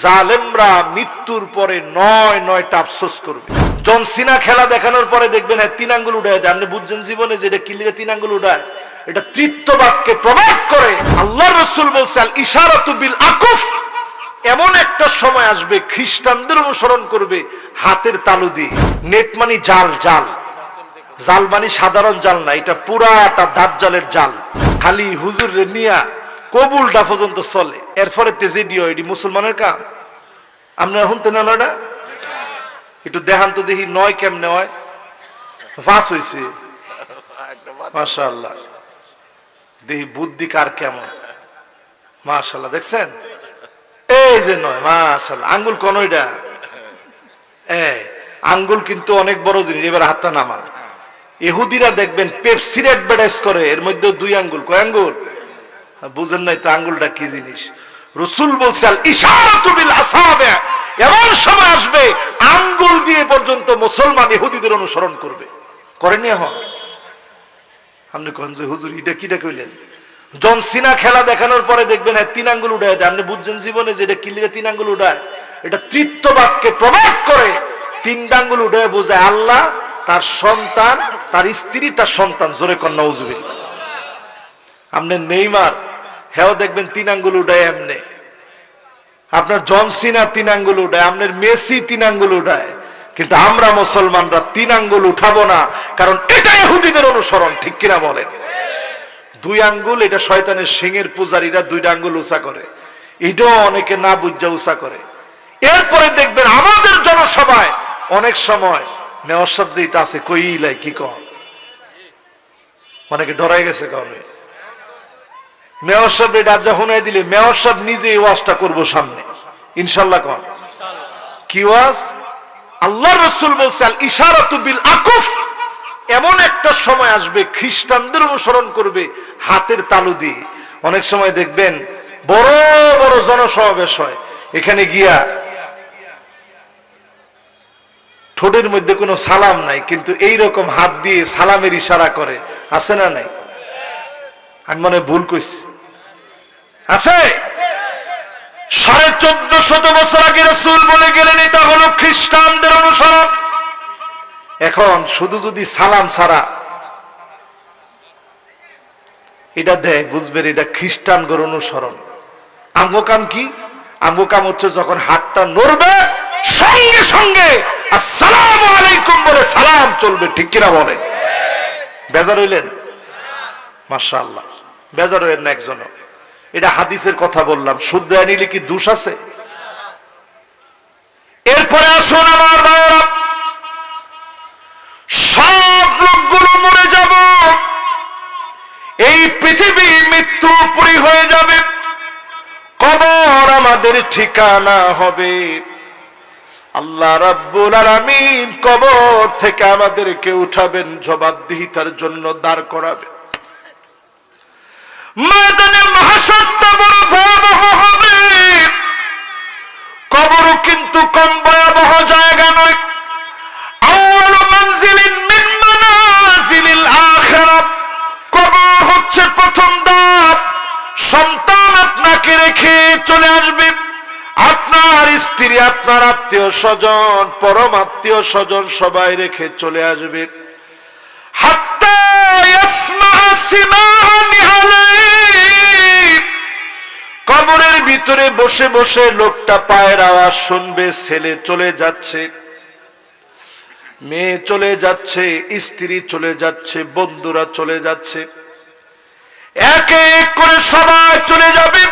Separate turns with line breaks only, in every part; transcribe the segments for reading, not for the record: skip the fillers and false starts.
জালেমরা মৃত্যুর পরে নয়টা আফসোস করবে। জন সিনা খেলা দেখানোর পরে দেখবেন তিন আঙ্গুল উঠায় দেয়। আপনি বুঝছেন জীবনে যে এটা কিলিয়ে তিন আঙ্গুল উঠায়, এটা তৃতীয়বাদকে প্রমাণ করে। আল্লাহর রাসূল বলছে আল ইশারাতু বিল আকুফ, এমন একটা সময় আসবে খ্রিস্টানদের অনুসরণ করবে হাতের তালু দিয়ে। নেট মানে জাল, জাল মানে সাধারণ জাল না, এটা পুরাটা দাজ্জালের জাল। খালি হুজুরে নিয়া কবুলটা পর্যন্ত চলে, এরপরে তেজেডিও এটি মুসলমানের কাম। আপনারা শুনতে না নয়টা একটু দেখান তো দেখি নয় কেমনে হয়। ফাঁস হয়েছে মাশাআল্লাহ, দেখি বুদ্ধি কার কেমন। মাশাআল্লাহ দেখছেন, এই যে নয় মাশাআল্লাহ। আঙ্গুল কোন ওইটা আঙ্গুল কিন্তু অনেক বড় জিনিস। এবার হাতটা নামান। ইহুদিরা দেখবেন পেপসির অ্যাডভার্টাইজ করে, এর মধ্যে দুই আঙ্গুল। কয় আঙ্গুল বুঝেন নাই তো আঙ্গুলটা কি জিনিস। রাসূল বলছে আল ইশারাতু বিল আসাবে, এমন সময় আসবে আঙ্গুল দিয়ে পর্যন্ত মুসলমান ইহুদিদের অনুসরণ করবে। করেননি এখন? আপনি কোন যে হুজুর এটা কিটা কইলেন? জন সিনা খেলা দেখানোর পরে দেখবেন তিন আঙ্গুল উঠায় দেয়। আপনি বুঝছেন জীবনে যে এটা কিলিয়ে তিন আঙ্গুল উঠায়, এটা তৃতীয়বাদকে প্রমাণ করে। তিনটা আঙ্গুল উঠায় বোঝায় আল্লাহ, তার সন্তান, তার স্ত্রী, তার সন্তান। জোরে কন্যা নাউজুবিল্লাহ। আপনি নেইমার হেও দেখবেন তিন আঙ্গুল উঠায় এমনি। আপনার জন সিনা তিন আঙ্গুল উঠায়, আপনার মেসি তিন আঙ্গুল উঠায়। কিন্তু আমরা মুসলমানরা তিন আঙ্গুল উঠাবো না, কারণ এটা ইহুদিদের অনুসরণ। ঠিক কিনা বলেন? দুই আঙ্গুল এটা শয়তানের সিংহের পূজারীরা দুইটা আঙ্গুল উঁচা করে, এটাও অনেকে না বুঝা উঁচা করে। এরপরে দেখবেন আমাদের জনসভায় অনেক সময় মেয়র সাহেব যেটা আছে কইলাই কি কম, অনেকে ডরাই গেছে। কারণে মেয়র সাহেব এটা যখনই দিলে মেয়র সাহেব নিজে এই ওয়াজটা করবো সামনে ইনশাল্লাহ। কম কি ওয়াজ? আল্লাহর রাসূল বলছে আল ইশারাতু বিল আকুফ, এমন একটা সময় আসবে খ্রিস্টানদের অনুসরণ করবে হাতের তালু দিয়ে। অনেক সময় দেখবেন বড় বড় জনসমাবেশ হয়, এখানে গিয়া ঠোঁটের মধ্যে কোনো সালাম নাই, কিন্তু এই রকম হাত দিয়ে সালামের ইশারা করে। আছে না নাই? আমি মনে ভুল কইছি? আছে। 1450 বছর আগে রাসূল বলে গেলেন এটা হলো খ্রিস্টানদের অনুসরণ। এখন শুধু যদি সালাম ছাড়া এটা দেয়, বুঝবেন এটা খ্রিস্টানদের অনুসরণ। আঙ্গকাম কি? আঙ্গকাম হচ্ছে যখন হাতটা নড়বে সঙ্গে সঙ্গে আসসালামু আলাইকুম বলে সালাম চলবে। ঠিক কিনা বলেন? বেজার হইলেন? মাশাআল্লাহ, বেজার হইলেন না একজন। এটা হাদিসের কথা বললাম, শুদ্ধ নিলে কি দোষ আছে? এরপরে আসুন আমার ভাইরা, সব লোকগুলো মরে যাব, এই পৃথিবী মৃত্যুপুরী হয়ে যাবে, কবর আমাদের ঠিকানা হবে। আল্লাহ রাব্বুল আলামিন কবর থেকে আমাদেরকে উঠাবেন, জবাবদিহিতার জন্য দাঁড় করাবেন। ময়দানে মাহশারটা বড় ভয়াবহ হবে। কবরও কিন্তু কম ভয়াবহ জায়গা নয়। আউয়ালু মানজিলিন মিন মানাজিলিল আখিরাত, কবর হচ্ছে প্রথম ধাপ। সন্তান আপনাকে রেখে চলে আসবে, আপনার স্ত্রী, আপনার আত্মীয় স্বজন, পরম আত্মীয় স্বজন সবাই রেখে চলে আসবে। হাত্তা ইয়াসমা সিমানি আলাইহি, কবরের ভিতরে বসে বসে লোকটা পায়ের আওয়াজ শুনবে। ছেলে চলে যাচ্ছে, মেয়ে চলে যাচ্ছে, স্ত্রী চলে যাচ্ছে, বন্ধুরা চলে যাচ্ছে, একে এক করে সবাই চলে যাবে।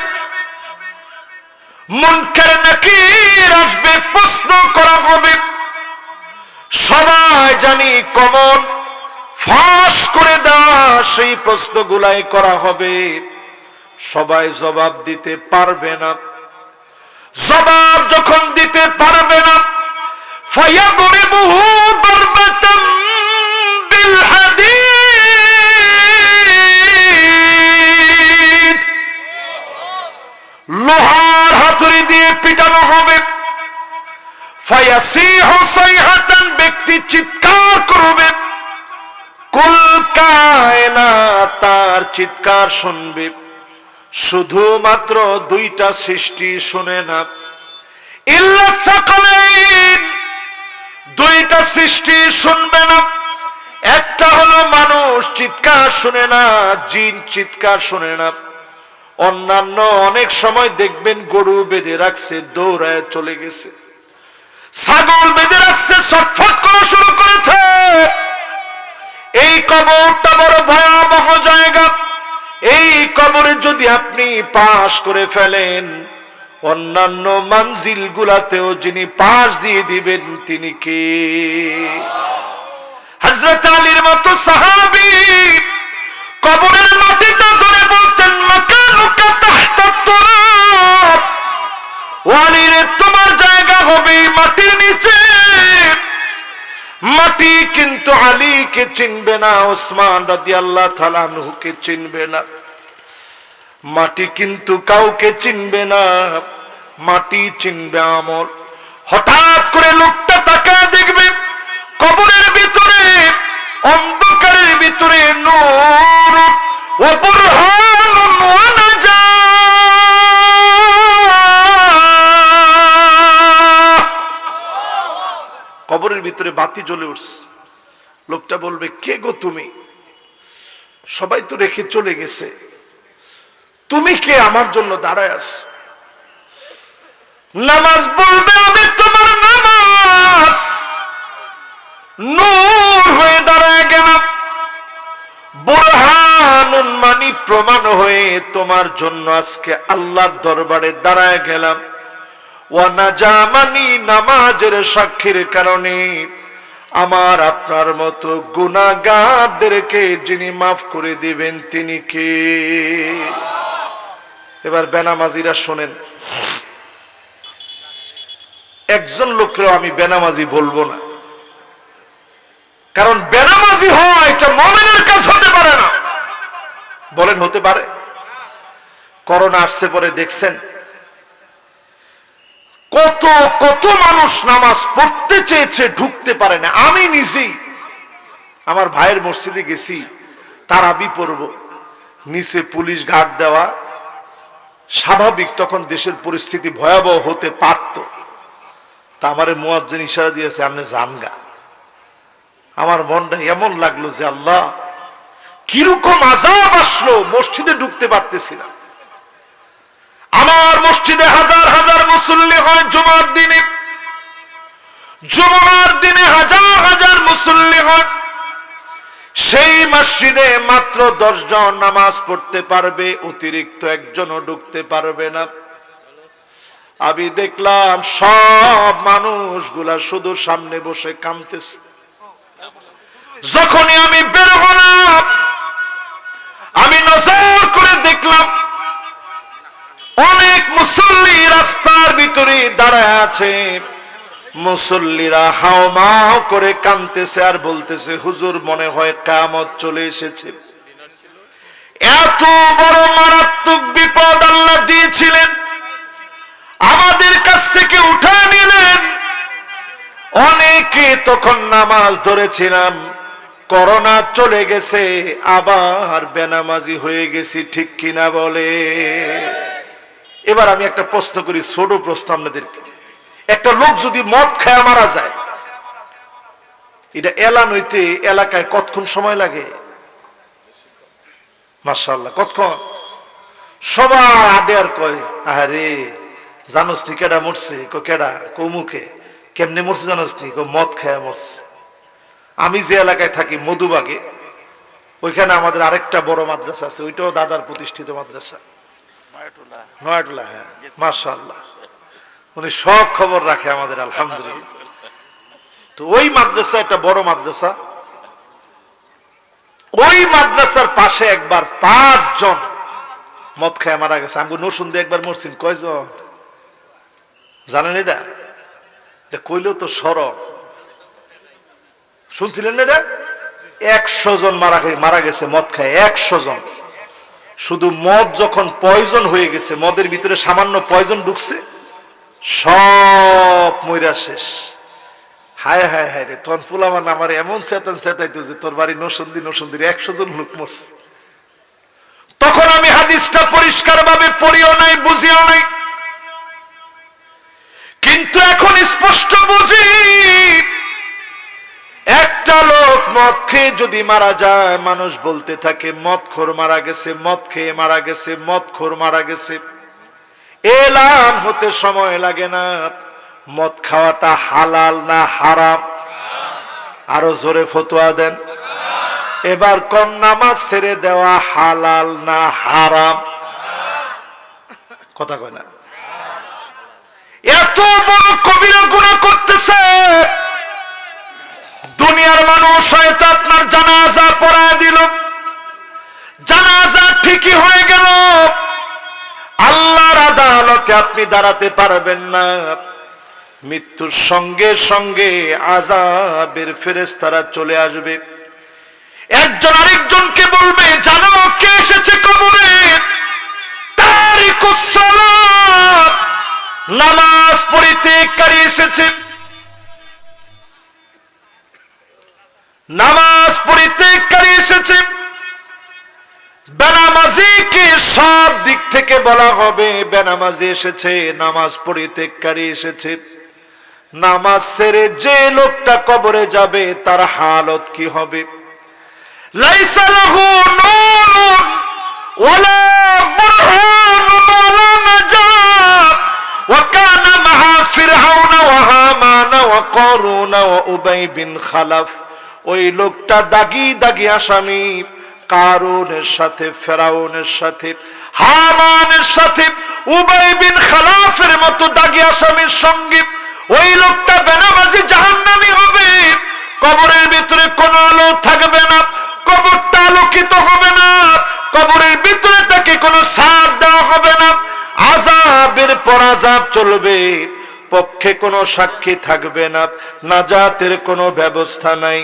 মুনকার নাকির আসবে, প্রশ্ন করা হবে। সবাই জানি কমন ফাঁস করে দেওয়া সেই প্রশ্নগুলাই করা হবে। সবাই জবাব দিতে পারবে না। জবাব যখন দিতে পারবে না, ফায়াদরিবুহু দারবাতাম বিল হাদীদ, লোহার হাতুড়ি দিয়ে পিটানো হবে। ফায়াসিহু সাইহাতান, ব্যক্তি চিৎকার করবে, কুল কায়নাত তার চিৎকার শুনবে। শুধুমাত্র দুইটা সৃষ্টি শুনে না, ইল্লা সাকালাইন, দুইটা সৃষ্টি শুনবে না। একটা হলো মানুষ চিৎকার শুনে না, জিন চিৎকার শুনে না। অন্যান্য অনেক সময় দেখবেন গরু বেঁধে রাখছে, দৌড়ায় চলে গেছে। ছাগল বেঁধে রাখছে, ছটফট করা শুরু করেছে। এই কবরটা বড় ভয়াবহ জায়গা। এই কবরে যদি আপনি পাশ করে ফেলেন, অন্যান্য মঞ্জিল গুলাতেও যিনি পাশ দিয়ে দিবেন তিনি কে? হযরত আলীর মতো সাহাবী কবরের মাটিটা ধরে বলতেন, মাকানুকা তাহতা তুরাব, ওয়ালির তোমার জায়গা হবে মাটির নিচে। মাটি কিন্তু আলীকে চিনবে না, ওসমান রাদিয়াল্লাহু তাআলা আনহুকে চিনবে না। মাটি কিন্তু কাউকে চিনবে না, মাটি চিনবে আমল। হঠাৎ করে লোকটা তাকায় দেখবে কবরের ভিতরে, অন্ধকারের ভিতরে নূর ওয়া বুরহানুন ওয়া নাজাহ। কবরের ভিতরে বাতি জ্বলে উঠছে। লোকটা বলবে, কে গো তুমি? সবাই তো রেখে চলে গেছে, তুমি কে আমার জন্য দাঁড়ায় আছো? নামাজ বলবে, আমি তোমার নামাজ। নূর হয়ে দাঁড়ায় গেলাম, বুরহানুন মানি প্রমাণ হয়ে তোমার জন্য আজকে আল্লাহর দরবারে দাঁড়ায় গেলাম। ওয়া নাজা মানি নামাজের সাক্ষীর কারণে আমার আপনার মতো গুনাহগারদেরকে যিনি মাফ করে দিবেন তিনি কে? এবার বেনামাজিরা শোনেন, একজন লোককেও আমি বেনামাজি বলবো না, কারণ বেনামাজি হওয়া এটা মুমিনের কাজ হতে পারে না। বলেন হতে পারে? করোনা আসছে পরে দেখছেন কত কত মানুষ নামাজ পড়তে চেয়েছে, ঢুকতে পারে না। আমি নিজেই আমার ভাইয়ের মসজিদে গেছি, তারাবি পড়ব, নিচে পুলিশ গার্ড দেওয়া। স্বাভাবিক, তখন দেশের পরিস্থিতি ভয়াবহ হতে পারত। তা আমার মুয়াজ্জিন ইশারা দিয়েছে, আপনি জানগা। আমার মনটা এমন লাগলো যে আল্লাহ, কিরকম আযাব আসলো, মসজিদে ঢুকতে পারতেছি না। আমার মসজিদে হাজার হাজার মুসল্লি হয় জুমার দিনে, জুমার দিনে হাজার হাজার মুসল্লি হয়। সেই মসজিদে মাত্র 10 জন নামাজ পড়তে পারবে, অতিরিক্ত একজনও ঢুকতে পারবে না। আমি দেখলাম সব মানুষগুলা শুধু সামনে বসে কাঁদতেছে। যখনই আমি বের হলাম, আমি নজর করে দেখলাম অনেক মুসল্লি রাস্তার ভিতরে দাঁড়ায় আছে। মুসল্লিরা হাওমাও করে কাঁদতেছে আর বলতেছে, হুজুর মনে হয় কিয়ামত চলে এসেছে। এত বড় মারাত্মক বিপদ আল্লাহ দিয়েছিলেন, আমাদের কাছ থেকে উঠায় নিলেন। অনেকে তখন নামাজ ধরেছিলাম, করোনা চলে গেছে, আবার বেনামাজি হয়ে গেছি, ঠিক কিনা বলে? এবার আমি একটা প্রশ্ন করি, ছোট প্রশ্ন আপনাদেরকে। একটা লোক যদি মদ খায় মারা যায়, এটা এলান হইতে এলাকায় কতক্ষণ সময় লাগে? মাশাআল্লাহ, কতক্ষণ? সবাই আডে আর কয়, আরে জানোস নি কেডা মরছে? কেডা? কৌমুখে। কেমনে মরছে জানোস নি? মদ খায় মরছে। আমি যে এলাকায় থাকি মধুবাগে, ওইখানে আমাদের আরেকটা বড় মাদ্রাসা আছে, ওইটাও দাদার প্রতিষ্ঠিত মাদ্রাসা, নয়াটুলা। হ্যাঁ, মাশাআল্লাহ, উনি সব খবর রাখে আমাদের, আলহামদুলিল্লাহ। তো ওই মাদ্রাসা একটা বড় মাদ্রাসা, ওই মাদ্রাসার পাশে একবার 5 জন মদ খায় মারা গেছে। আমি নরসুন্দে একবার মরছেন, কয়জন জানেন? এটা কইলেও তো সরব, শুনছিলেন এটা? 100 জন মারা গেছে মদ খায়, 100 জন। শুধু মদ যখন পয়জন হয়ে গেছে, মদের ভিতরে সামান্য পয়জন ঢুকছে, সব মইরা শেষ। হায় হায় হায় রে, তখন ফুলামান আমার এমন চেতাইতো যে তোর বাড়ি নরসুন্দির 100 জন লোক মরছে। তখন আমি হাদিসটা পরিষ্কার ভাবে পড়িও নাই, বুঝিও নাই, কিন্তু এখন স্পষ্ট বুঝি, একটা লোক মদ খেয়ে যদি মারা যায়, মানুষ বলতে থাকে মদখোর মারা গেছে, মদ খেয়ে মারা গেছে, মদখোর মারা গেছে। এলান হতে সময় লাগে না। মদ খাওয়াটা হালাল না হারাম? আরো জোরে ফতোয়া দেন। এবার কোন নামাজ ছেড়ে দেওয়া হালাল না হারাম? কথা কয় না। এত বড় কবিরা গুনাহ করতেছে, দুনিয়ার মানুষ হয়তো আপনার জানাজা পড়ায় দিল, জানাজা ঠিকই হয়ে গেল, আল্লাহর আদালতে আপনি দাঁড়াতে পারবেন না। মৃত্যুর সঙ্গে সঙ্গে আযাবের ফেরেশতারা চলে আসবে, একজন আরেকজনকে বলবে জানো কে এসেছে কবরে? তারিকুস সালাত, নামাজ পরিত্যাগকারী এসেছে। নামাজ পরিত্যাগকারী এসেছে। বেনামাজিকে সব দিক থেকে বলা হবে বেনামাজি এসেছে, নামাজ পরিত্যাগকারী এসেছে। নামাজ ছেড়ে যে লোকটা কবরে যাবে তার হালত কি হবে? লাইসা লাহু নূরুন ওয়ালা বুরহানুন ওয়ালা নাজাত ওয়া কানা মাআ ফিরআউনা ওয়া হামানা ওয়া কারুনা ওয়া উবাই বিন খালাফ। ওই লোকটা দাগি দাগি আসামি, কারুনের সাথে, ফেরাউনের সাথে, হামানের সাথে, উবাই বিন খালাফের মতো দাগি আসামির সঙ্গে ওই লোকটা বেনামাজি জাহান্নামী হবে। কবরের ভিতরে কোনো আলো থাকবে না, কবরটা আলোকিত হবে না, কবরের ভিতরে তাকে কোনো ছাদ দেওয়া হবে না, আযাবের পর আযাব চলবে, পক্ষে কোনো সাক্ষী থাকবে না, নাজাতের কোনো ব্যবস্থা নাই।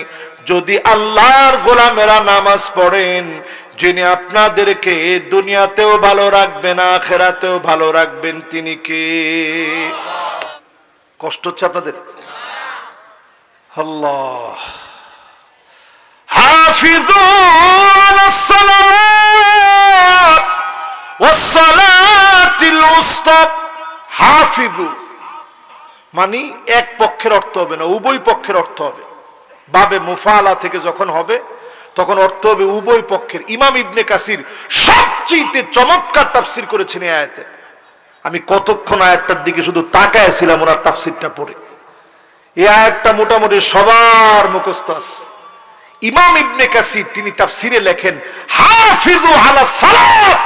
যদি আল্লাহর গোলামেরা নামাজ পড়েন, যিনি আপনাদেরকে দুনিয়াতেও ভালো রাখবেন আখিরাতেও ভালো রাখবেন, তিনি কে? কষ্ট হচ্ছে আপনাদের? আল্লাহ। হাফিজু আলাস সালাওয়াত ওয়াস সালাতিল উসতা। হাফিজু মানে এক পক্ষের অর্থ হবে না, উভয় পক্ষের অর্থ হবে। বাবে মুফালা থেকে যখন হবে তখন অর্থ হবে উভয় পক্ষের। ইমাম ইবনে কাসির সবচেয়ে চমৎকার তাফসীর করেছেন এই আয়াতে। আমি কতক্ষণ আয়াতটার দিকে শুধু তাকায় ছিলাম ওনার তাফসীরটা পড়ে। এই আয়াতটা মোটামুটি সবার মুখস্থ আছে। ইমাম ইবনে কাসির তিনি তাফসীরে লেখেন হাফিজু আলাস সালাত,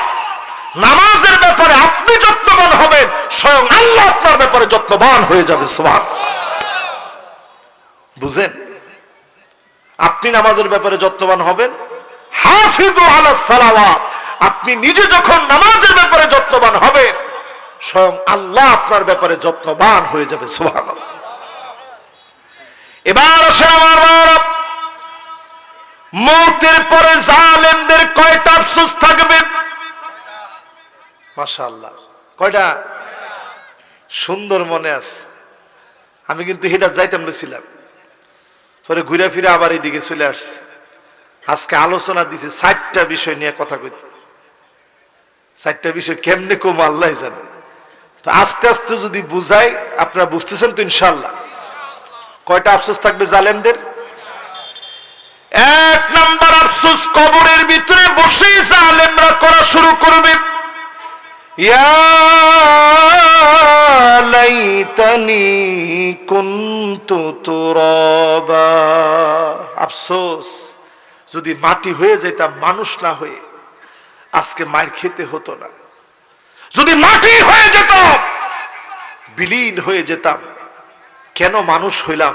নামাজের ব্যাপারে আপনি যত্নবান হবেন, স্বয়ং আল্লাহ আপনার ব্যাপারে যত্নবান হয়ে যাবে। সুবহানাল্লাহ। বুঝেন? আপনি নামাজের ব্যাপারে যত্নবান হবেন, হাফিজু আলাস সালাওয়াত, আপনি নিজে যখন নামাজের ব্যাপারে যত্নবান হবেন, স্বয়ং আল্লাহ আপনার ব্যাপারে যত্নবান হয়ে যাবে। সুবহানাল্লাহ। এবার আসেন আমার ভাইরা, মওতের পরে জালেমদের কয়টা আফসোস থাকবে? মাশাআল্লাহ, কয়টা? সুন্দর মনে আছে। আমি কিন্তু হেটা যাইতাম লইছিলাম, পরে ঘুরে ফিরে আবার এইদিকে চলে আসছে। আজকে আলোচনা দিছে 4টা বিষয় নিয়ে কথা কইতে। 4টা বিষয় কেমনে কম আল্লাহ জানে। তো আস্তে আস্তে যদি বুঝাই, আপনারা বুঝতেছেন তো ইনশাআল্লাহ। কয়টা আফসোস থাকবে জালেমদের? 1 নাম্বার আফসোস, কবরের ভিতরে বসে জালেমরা করা শুরু করবে, ইয়া লাইতানি কুনতু তুরাবা। আফসোস, যদি মাটি হয়ে যেতাম, মানুষ না হয়ে, আজকে মার খেতে হতো না। যদি মাটি হয়ে যেতাম, বিলীন হয়ে যেতাম, কেন মানুষ হইলাম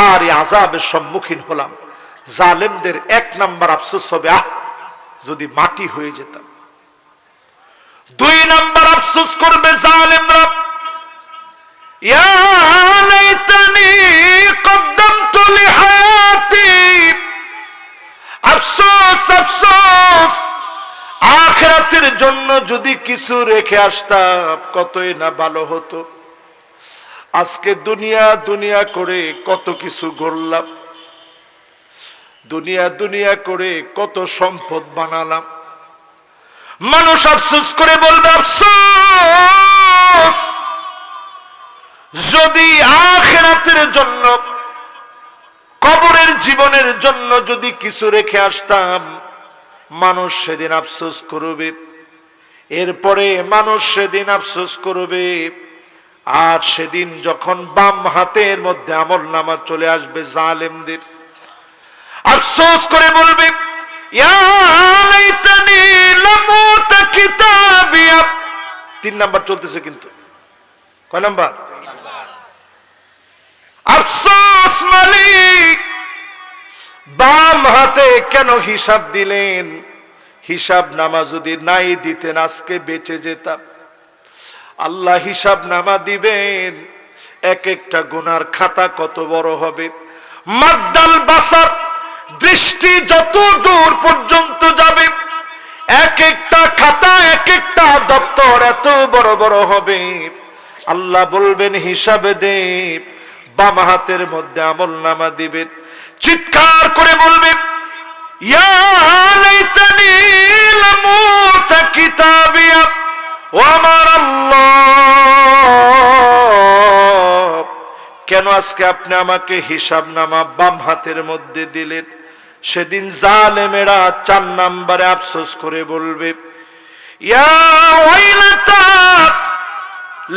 আর এই আযাবের সম্মুখীন হলাম? জালেমদের 1 নাম্বার আফসোস হবে, যদি মাটি হয়ে যেতাম। 2 নাম্বার আফসোস করবে জালেমরা, ইয়া লাইতানি কদ্দামতু লিহায়াতি। আফসোস আফসোস, আখিরাতের জন্য যদি কিছু রেখে আসতাম কতই না ভালো হতো। আজকে দুনিয়া দুনিয়া করে কত কিছু গড়লাম, দুনিয়া দুনিয়া করে কত সম্পদ বানালাম। মানুষ আফসোস করে বলবে, আফসোস যদি আখিরাতের জন্য, কবরের জীবনের জন্য যদি কিছু রেখে আসতাম, মানুষ সেদিন আফসোস করবে। এরপরে মানুষ সেদিন আফসোস করবে। আর সেদিন যখন বাম হাতের মধ্যে আমলনামা চলে আসবে জালেমদের, আফসোস করে বলবে, ইয়া লাইতানি লামুতা কিতাবিয়া। 3 নাম্বার চলতেছে, কিন্তু কয় নাম্বার? আফসোস মালিক, বাম হাতে কেন হিসাব দিলেন? হিসাব নামা যদি নাই দিতেন আজকে বেঁচে যেতাম। আল্লাহ হিসাব নামা দিবেন, এক একটা গুনার খাতা কত বড় হবে। মাদ্দাল বাসার, দৃষ্টি যত দূর পর্যন্ত যাবে, এক একটা খাতা, এক একটা দপ্তর এত বড় বড় হবে। আল্লাহ বলবেন হিসাব দে, বাম হাতের মধ্যে আমলনামা দিবেন, চিৎকার করে বলবে, ইয়া লাইতানি লামুতা কিতাবিয়া। ও আমার আল্লাহ, কেন আজকে আপনি আমাকে হিসাব নামা বাম হাতের মধ্যে দিলেন? সেদিন জালেমেরা 4 নম্বরে আফসোস করে বলবে, ইয়া ওয়াইলাতা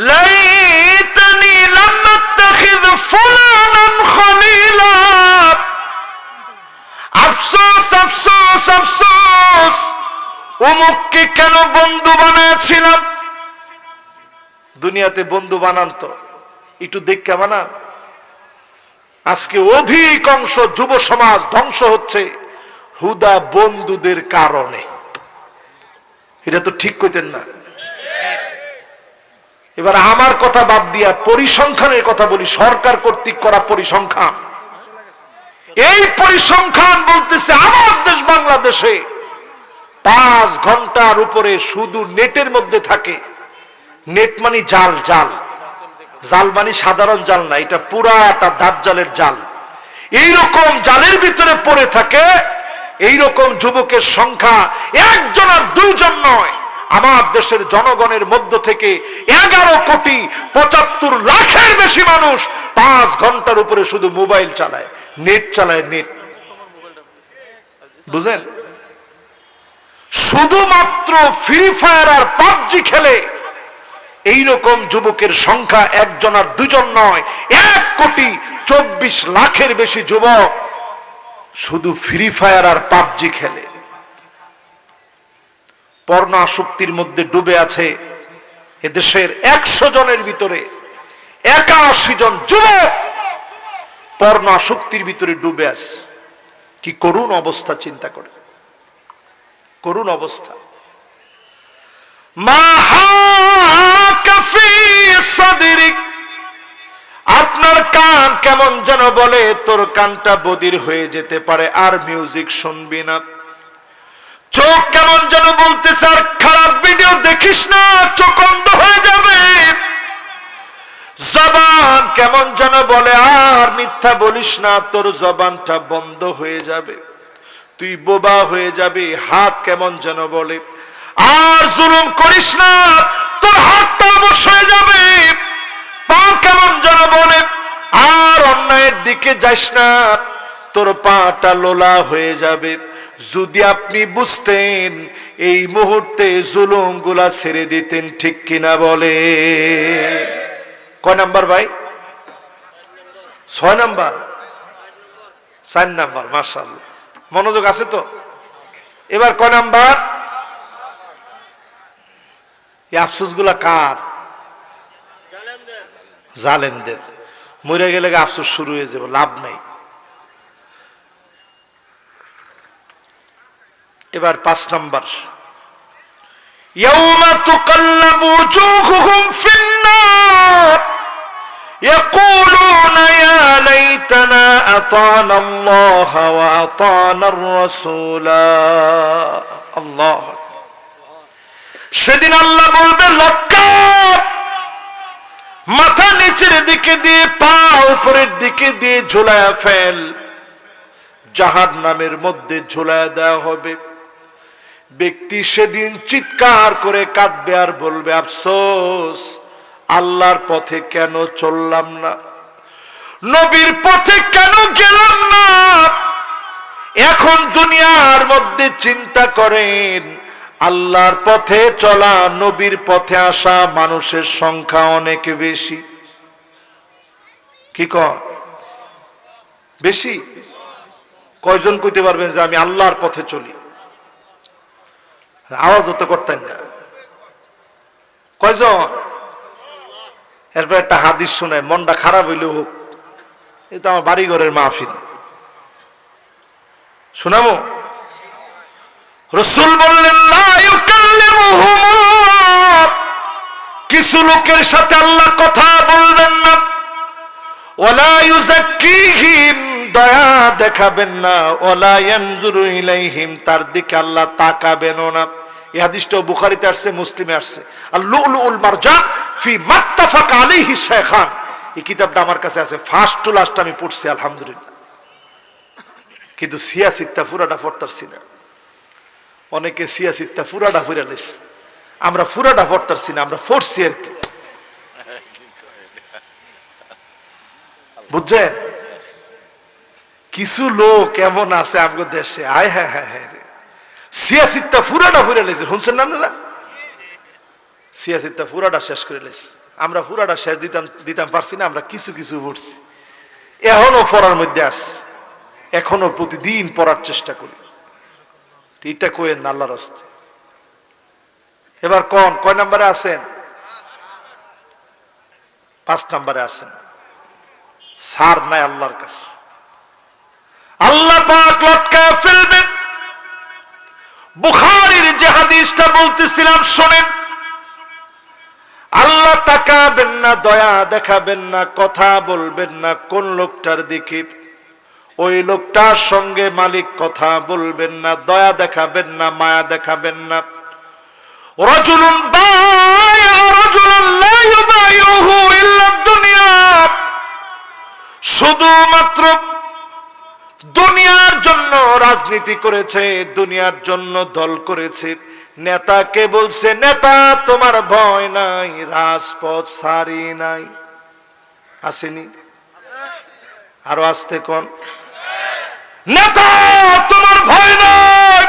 লাইতানি লাম আত্তাখিয ফুলানান খলিলা। আফসোস আফসোস আফসোস, অমুককে কেন বন্ধু বানাচ্ছিলাম। দুনিয়াতে বন্ধু বানান তো একটু দেখে বানান। আজকে অধিকাংশ যুব সমাজ ধ্বংস হচ্ছে হুদা বন্ধুদের কারণে। এটা তো ঠিক কইতেন না। এবার আমার কথা বাদ দিয়া পরিসংখ্যানের কথা বলি। সরকার কর্তৃক করা পরিসংখ্যান, এই পরিসংখ্যান বলতেছে আমার দেশ বাংলাদেশে 5 ঘন্টার উপরে শুধু নেটের মধ্যে থাকে। নেট মানে জাল, জাল, জাল মানে সাধারণ জাল না, এটা পুরাটা দাজ্জালের জাল। এইরকম জালের ভিতরে পড়ে থাকে এইরকম যুবকের সংখ্যা 1 জন আর 2 জন নয়। আমার দেশের জনগণের মধ্য থেকে 11,75,00,000 বেশি মানুষ 5 ঘন্টার উপরে শুধু মোবাইল চালায়, নেট চালায়, নেট। বুঝেন? শুধুমাত্র ফ্রি ফায়ার আর পাবজি খেলে এইরকম যুবকের সংখ্যা 1 জন আর 2 জন নয়, 1,24,00,000 বেশি যুবক শুধু ফ্রি ফায়ার আর পাবজি খেলে। পর্ণ আসক্তির মধ্যে ডুবে আছে এদেশের 100 জনের ভিতরে 81 জন যুবক পর্ণ আসক্তির ভিতরে ডুবে আছে। কি করুণ অবস্থা, চিন্তা করে, করুণ অবস্থা। আপনার কান কেমন যেন বলে তোর কানটা বধির হয়ে যেতে পারে, আর মিউজিক শুনবি না। চোখ কেমন যেন বলতেছে আর খারাপ ভিডিও দেখিস না, চোখ অন্ধ হয়ে যাবে। জবান কেমন যেন বলে আর মিথ্যা বলিস না, তোর জবানটা বন্ধ হয়ে যাবে, তুই বোবা হয়ে যাবি। হাত কেমন যেন বলে আর জুলুম করিস না, তোর হাতটা অবশ হয়ে যাবে। পা কেমন যেন বলে আর অন্যায়ের দিকে যাস না, তোর পাটা লোলা হয়ে যাবে। যদি আপনি বুঝতেন এই মুহূর্তে জুলুম গুলা ছেড়ে দিতেন, ঠিক কিনা বলে? কয় নাম্বার ভাই? 6 নাম্বার, 4 নাম্বার। মাশাআল্লাহ, মনোযোগ আছে তো। এবার কয় নাম্বার? এই আফসোস গুলা কার? জালেমদের। মরে গেলে আফসোস শুরু হয়ে যাবে, লাভ নাই। এবার 5 নাম্বার, ইয়াউমা তুকাল্লাবু ওজুহুহুম ফিন্নার ইয়াকুলুনা ইয়া লাইতানা আতানা আল্লাহ ওয়া আতানা আর-রাসূলা। আল্লাহ, সেদিন আল্লাহ বলবে লক্কাপ, মাথা নিচের দিকে দিয়ে পা উপরের দিকে দিয়ে ঝুলায়া ফেল, জাহান্নামের মধ্যে ঝুলায়া দেওয়া হবে। ব্যক্তি সেদিন চিৎকার করে কাঁদবে আর বলবে আফসোস, আল্লাহর পথে কেন চললাম না, নবীর পথে কেন গেলাম না? এখন দুনিয়ার মধ্যে চিন্তা করেন, আল্লাহর পথে চলা, নবীর পথে আসা মানুষের সংখ্যা অনেক বেশি। কি কয়? বেশি? কয়জন কইতে পারবেন যে আমি আল্লাহর পথে চলি? আওয়াজ হতে করতেন না। কয়জন? এরপর একটা হাদিস শুনে মনটা খারাপ হইলেও হোক, এটা আমার বাড়ি ঘরের মাহফিল, শোনাবো। রাসূল বললেন, লা ইউকাল্লিমুহুমুল্লাহ, কিছু লোকের সাথে আল্লাহ কথা বলবেন না, ওয়ালা ইউযাক্কিহিম, দয়া দেখাবেন না, ওয়ালা ইয়ানজুরু ইলাইহিম, তার দিকে আল্লাহ তাকাবেনও না। এই হাদিসটা বুখারীতে আসছে, মুসলিমে আসছে। আর লুলুল মারজান ফি মাত্তাফাক আলাইহি শাইখান, এই কিতাবটা আমার কাছে আছে, ফার্স্ট টু লাস্ট আমি পড়ছি আলহামদুলিল্লাহ, কিন্তু সিয়াসিত্তা পুরাটা পড়তারছি না। অনেকে সিয়াসিত্তা পুরাটা পড়ে লেছে, আমরা পুরাটা পড়তারছি না, আমরা পড়ছি আর কি, বুঝছেন? কিছু লোক এমন আছে আমাদের দেশে, আয় হ্যাঁ হ্যাঁ হ্যাঁ, সিয়াসিত্তা পুরাটা পড়ে লেছে, শুনছেন না আপনারা? সিয়াসিত্তা পুরাটা শেষ করে লেছে, আমরা পুরাটা শেষ দিতাম পারছি না, আমরা কিছু কিছু পড়ছি, এখনো পড়ার মধ্যে আছে, এখনো প্রতিদিন পড়ার চেষ্টা করি। এটা কইেন না আল্লাহর রাস্তায়। এবার কয় নম্বরে আছেন? 5 নম্বরে আছেন। সার নাই আল্লাহর কাছে, আল্লাহ পাক লটকায় ফেলবেন। বুখারীর যে হাদিসটা বলতেছিলাম শোনেন, আল্লাহ তাকাবেন না, দয়া দেখাবেন না, কথা বলবেন না কোন লোকটার দিকে, ওই লোকটার সঙ্গে মালিক কথা বলবেন না, দয়া দেখাবেন না, মায়া দেখাবেন না। রাজুলুন বায়া রাজুলান লা ইউবাইউহু ইল্লা দুনিয়া, শুধুমাত্র দুনিয়ার জন্য রাজনীতি করেছে, দুনিয়ার জন্য দল করেছে, নেতাকে বলছে, নেতা তোমার ভয় নাই, রাজপথ সারি নাই, আসেনি? আরো আসতে কোন, নেতা তোমার ভয় নাই,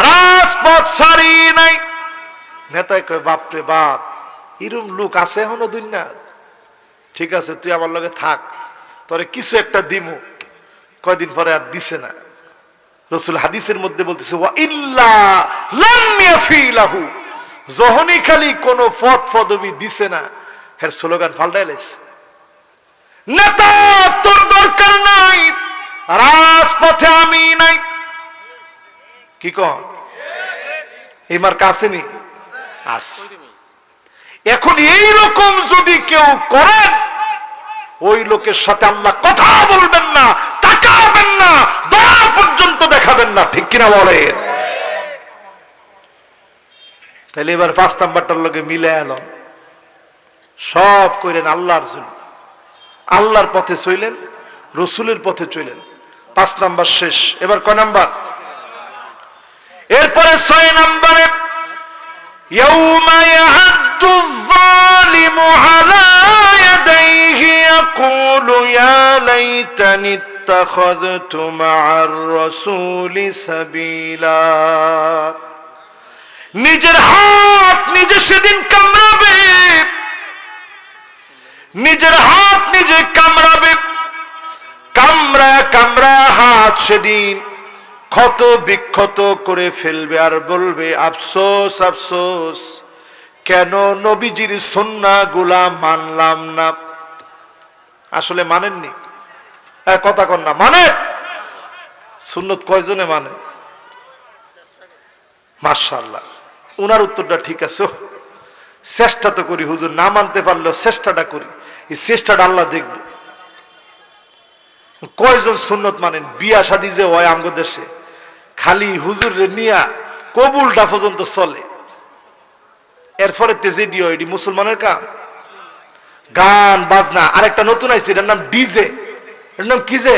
রাজপথ সারি নাই। নেতাই কয়, বাপরে বাপ, এরকম লোক আছে এখনো দুনিয়া? ঠিক আছে, তুই আমার লগে থাক, তোরে কিছু একটা দিমু। কয়দিন পরে আর দিছে না। রাসূল হাদিসের মধ্যে বলতেছে, ওয়া ইল্লা লাম ইয়াফিলাহু, যখনই খালি কোন পদ পদবি দিছে না, এর স্লোগান পাল্টাইলেছে, নেতা তোর দরকার নাই, রাজপথে আমি নাই। কি কন? এবার কাছেনি আস। এখন এইরকম যদি কেউ করেন, ওই লোকের সাথে আল্লাহ কথা বলবেন না, তাকাবেন না, দয়া পর্যন্ত দেখাবেন না। ঠিক কিনা বলেন? তাহলে এবার 5 নাম্বারটার লগে মিলে এলো, সব কইলেন আল্লাহর জন্য, আল্লাহর পথে চইলেন, রসুলের পথে চইলেন। 5 নাম্বার শেষ। এবার কয় নাম্বার? এরপরে 6 নাম্বারে, ইয়াউমা ইয়াহাদ্দু যালিমু আলা ইয়াদাইহি ইয়াকুলু ইয়া লাইতানি ইত্তাখাযতু মা'আর রাসূলি সাবিলা, নিজের হাত নিজে সেদিন কামড়াবে, নিজের হাত নিজে কামড়াবে, কামড়ায় কামড়ায় হাত সেদিন ক্ষত বিক্ষত করে ফেলবে, আর বলবে, আফসোস আফসোস, কেন নবীজির সুন্নাহগুলা মানলাম না। আসলে মানেননি? কথা কন না, মানে সুন্নত কয়জনে মানে? মাশাআল্লাহ, উনার উত্তরটা ঠিক আছে। চেষ্টা তো করি হুজুর, না মানতে পারলেও চেষ্টাটা করি, এই চেষ্টাটা আল্লাহ দেখব। কয়জন সুন্নত মানেন? বিয়া শাদী যে হয় আমগো দেশে, খালি হুজুর নিয়া কবুলটা পর্যন্ত চলে, এরপরে তেজেডি হয়, এটি মুসলমানের কাম। গান বাজনা, আরেকটা নতুন আইছে, এটার নাম ডিজে। এর নাম কি যে?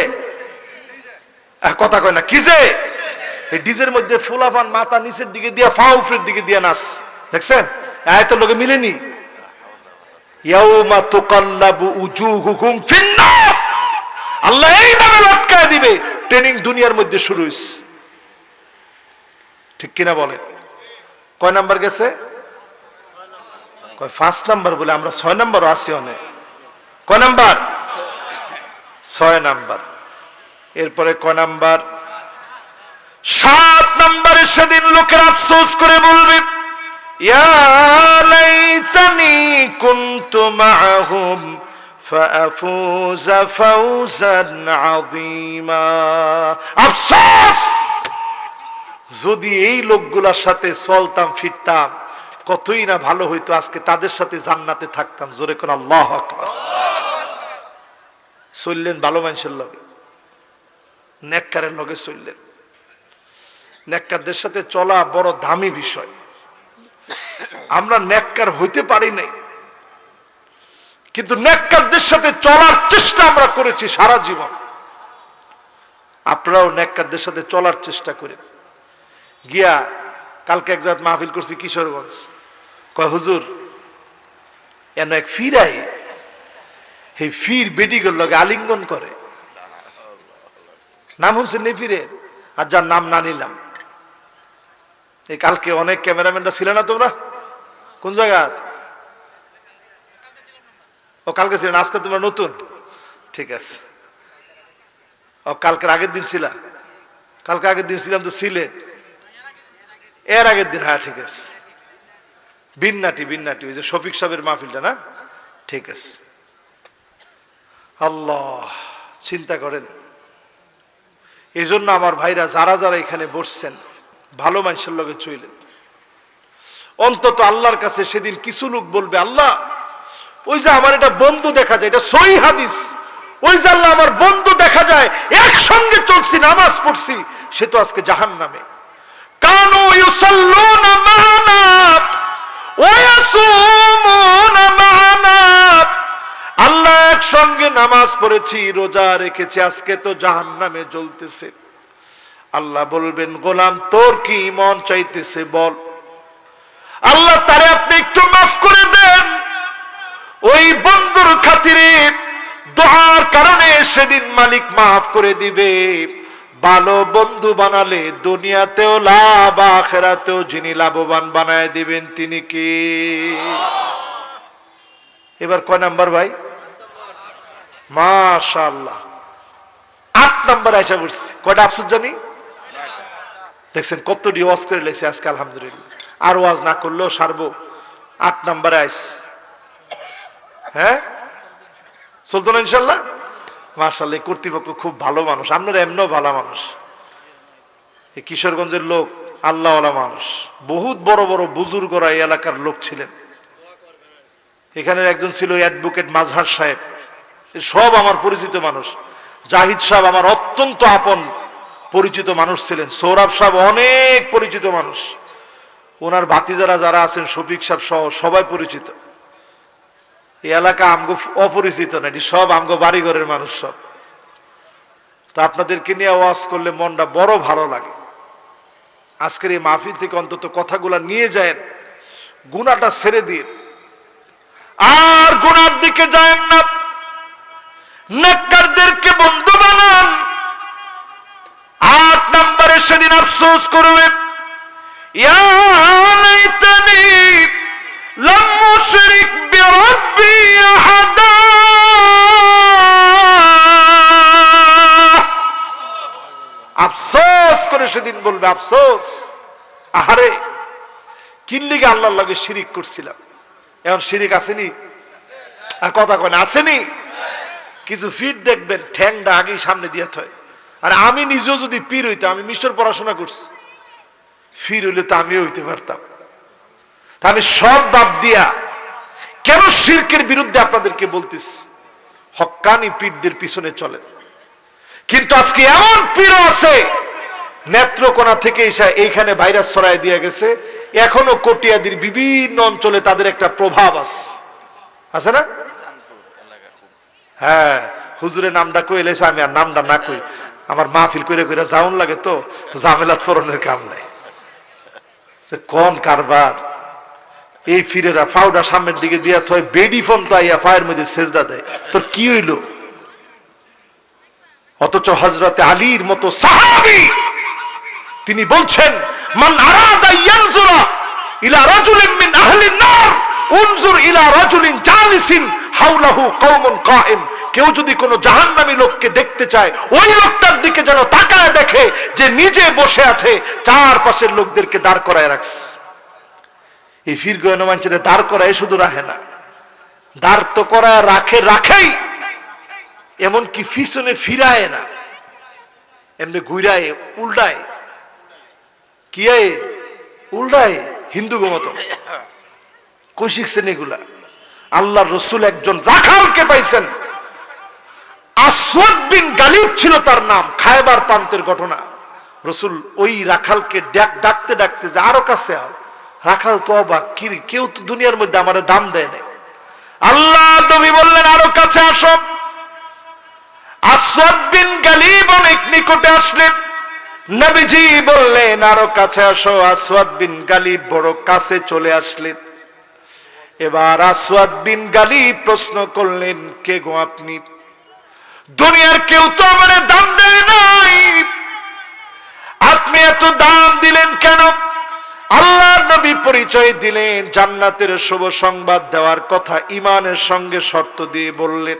কথা কয় না, কি যে? এই ডিজের মধ্যে ফুলাফান মাথা নিচের দিকে দিয়া, ফা উপরের দিকে দিয়া নাচ, দেখছেন? আয়তের লোকে মিলেনি? ইয়াউমা তুকাল্লাবু উজুহুহুম ফিন্নার, আল্লাহ এইভাবে লটকায় দিবে। ট্রেনিং দুনিয়ার মধ্যে শুরু হইছে, ঠিক কিনা বলেন? কয় নাম্বার গেছে? কয় 5 নাম্বার বলে, আমরা 6 নাম্বারও আছি অনেক। কয় নাম্বার? 6 নাম্বার। এরপরে কয় নাম্বার? 7 নাম্বারে সেদিন লোকের আফসোস করে বলবে, ইয়া লাইতানি কুনতু মাআহুম ফাআফুযা ফাওজান আযীমা। আফসোস, যদি এই লোকগুলোর সাথে চলতাম ফিরতাম কতই না ভালো হইতো, আজকে তাদের সাথে জান্নাতে থাকতাম। জোরে কোন আল্লাহু আকবার। চললেন ভালো মানুষের লগে, নেককারের লগে চললেন। নেককারদের সাথে চলা বড় দামি বিষয়। আমরা নেককার হইতে পারি নাই, কিন্তু নেককারদের সাথে চলার চেষ্টা আমরা করেছি সারা জীবন। আপনারাও নেককারদের সাথে চলার চেষ্টা করেন। গিয়া কালকে এক জায়গায় মাহফিল করছি কিশোরগঞ্জ। কয় হুজুর এন এক ফিরাই, এই ফির বেডিগুলোর লগে আলিঙ্গন করে। নাম শুনছেন নি ফিরের? আর যার নাম না নিলাম, এই কালকে অনেক ক্যামেরাম্যানরা ছিল না তোমরা? কোন জায়গা? ও কালকে ছিলেন, আজকে তোমরা নতুন, ঠিক আছে। ও কালকের আগের দিন ছিলা? কালকে আগের দিন ছিলাম তো সিলেট, এর আগের দিন, হ্যাঁ ঠিক আছে। বিন্নাটি ওই যে শফিক সাহেবের মাহফিলটা না? ঠিক আছে। আল্লাহ, চিন্তা করেন। এই জন্য আমার ভাইরা যারা যারা এখানে বসছেন, ভালো মানুষের লগে চইলেন। অন্তত আল্লাহর কাছে সেদিন কিছু লোক বলবে, আল্লাহ ওই যে আমার এটা বন্ধু দেখা যায়, এটা সহিহ হাদিস, ওই যে আল্লাহ আমার বন্ধু দেখা যায়, একসঙ্গে চলছি, নামাজ পড়ছি, সে তো আজকে জাহান্নামে। কানু ইউসাল্লুনা মা'ানা ওয়া ইয়াসুমুনা মা'ানা, আল্লাহ একসঙ্গে নামাজ পড়েছি, রোজা রেখেছি, আজকে তো জাহান্নামে জ্বলতেছে। আল্লাহ বলবেন, গোলাম তোর কি মন চাইতেছে বল। আল্লাহ তারে আপনি একটু মাফ করে দেন। ওই বন্ধুর খাতিরে দোয়ার কারণে সেদিন মালিক মাফ করে দিবে। ভালো বন্ধু বানালে দুনিয়াতেও লাভ, আখিরাতেও যিনি লাভবান বানায় দিবেন তিনি কে? এবার কয় নাম্বার ভাই? মাশাআল্লাহ 8 নাম্বার আইসা পড়ছি। কয়টা আফসোস জানি? দেখছেন কতটি ওয়াজ করে লেছে আজকে, আলহামদুলিল্লাহ। আর ওয়াজ না করলেও সারবো। 8 নাম্বারে আইস, হ্যাঁ চলতো না ইনশাল্লাহ? মাশাআল্লাহ, কর্তৃপক্ষ খুব ভালো মানুষ, আপনারা এমনও ভালো মানুষ। এই কিশোরগঞ্জের লোক আল্লাহওয়ালা মানুষ, বহুত বড় বড় বুজুর্গরা এই এলাকার লোক ছিলেন। এখানে একজন ছিল অ্যাডভোকেট মাজহার সাহেব, সব আমার পরিচিত মানুষ। জাহিদ সাহেব আমার অত্যন্ত আপন পরিচিত মানুষ ছিলেন। সৌরভ সাহেব অনেক পরিচিত মানুষ। ওনার ভাতিজারা যারা আছেন, শফিক সাহেব সহ সবাই পরিচিত। এই এলাকা আমগো অপরিচিত না, এটি সব আমগো বাড়িঘরের মানুষ সব। তো আপনাদেরকে নিয়ে ওয়াজ করলে মনটা বড় ভালো লাগে। আজকের এই মাহফিল থেকে অন্তত কথাগুলা নিয়ে যায়, গুনাহটা ছেড়ে দিন, আর গুনার দিকে যায়েন না। নেককারদেরকে বন্ধু বানান। 8 নম্বরে সেদিন আফসোস করবে, ইয়া লাইতানি লাম উশরিক বিরাব্বি আহাদা। আফসোস করে সেদিন বলবে, আফসোস, আহারে কিল্লিগে আল্লাহর লগে শিরিক করছিলাম। এখন শিরিক আসেনি? কথা কয় না, আসেনি? কিছু ফিট দেখবেন ঠ্যাংটা আগেই সামনে দিয়ে থয়। আর আমি নিজেও যদি পীর হইতাম, আমি মিশর পড়াশোনা করছি, ফির হইলে তো আমিও হইতে পারতাম। তা আমি সব বাদ দিয়া কেন শিরকের বিরুদ্ধে আপনাদেরকে বলতেছি? হক্কানি পীরদের পিছনে চলেন। কিন্তু আজকে এমন পীর আছে, নেত্রকোনা থেকে এসে এইখানে ভাইরাস ছড়ায় দিয়ে গেছে। এখনো কটিয়াদির বিভিন্ন অঞ্চলে তাদের একটা প্রভাব আছে না? হ্যাঁ, হুজুরের নামটা কই এলেছে, আমি আর নামটা না কই, আমার মাহফিল করে করে যাওন লাগে তো, ঝামেলা ফোরনের কাম নাই। কোন কারবার! এই ফিরেরা ফাউডা সামনের দিকে দিয়া থয়, বেডি ফোন তো আইয়া ফায়ের মধ্যে সেজদা দেয়। তোর কি হইল? অথচ হযরতে আলীর মতো সাহাবী তিনি বলছেন, মান আরাদা ইয়ানজুরা ইলা রাজুলিন মিন আহলিন নার উনজুর ইলা রাজুলিন জালিসিন হাওলাহু কওমুন কায়েম। কেউ যদি কোনো জাহান্নামী লোককে দেখতে চায়, ওই লোকটার দিকে যেন তাকায় দেখে যে নিজে বসে আছে, চারপাশের লোকদেরকে দাঁড় করায় রাখছে। এই ফিরগয়ন মানুষের দাঁড় করায় শুধু রাখে না, দাঁড় তো করায় রাখেই, এমনকি পিছনে ফিরায় না, এমনি ঘুরায় উল্টায়, কি উল্টায় হিন্দু মতো। কই শিখছেন এগুলা? আল্লাহর রাসূল একজন রাখালকে পাইছেন, আসওয়াদ বিন গালিব ছিল তার নাম। খায়বার প্রান্তের ঘটনা। রাসূল ওই রাখালকে ডাকতে ডাকতে যে আরো কাছে আও। রাখাল তো অবাক, কি কেউ তো দুনিয়ার মধ্যে আমারে দাম দেয় না। আল্লাহ নবী বললেন আরো কাছে আসো। আসওয়াদ বিন গালিব অনেক নিকটে আসলেন। নবীজি বললেন আরো কাছে আসো। আসওয়াদ বিন গালিব বড় কাছে চলে আসলেন। এবার আসওয়াদ বিন গালিব প্রশ্ন করলেন, কে গো আপনি? দুনিয়ার কেউ তো আমারে দাম দেয় নাই, আপনি এত দাম দিলেন কেন? আল্লাহর নবী পরিচয় দিলেন, জান্নাতের শুভ সংবাদ দেওয়ার কথা ঈমানের সঙ্গে শর্ত দিয়ে বললেন।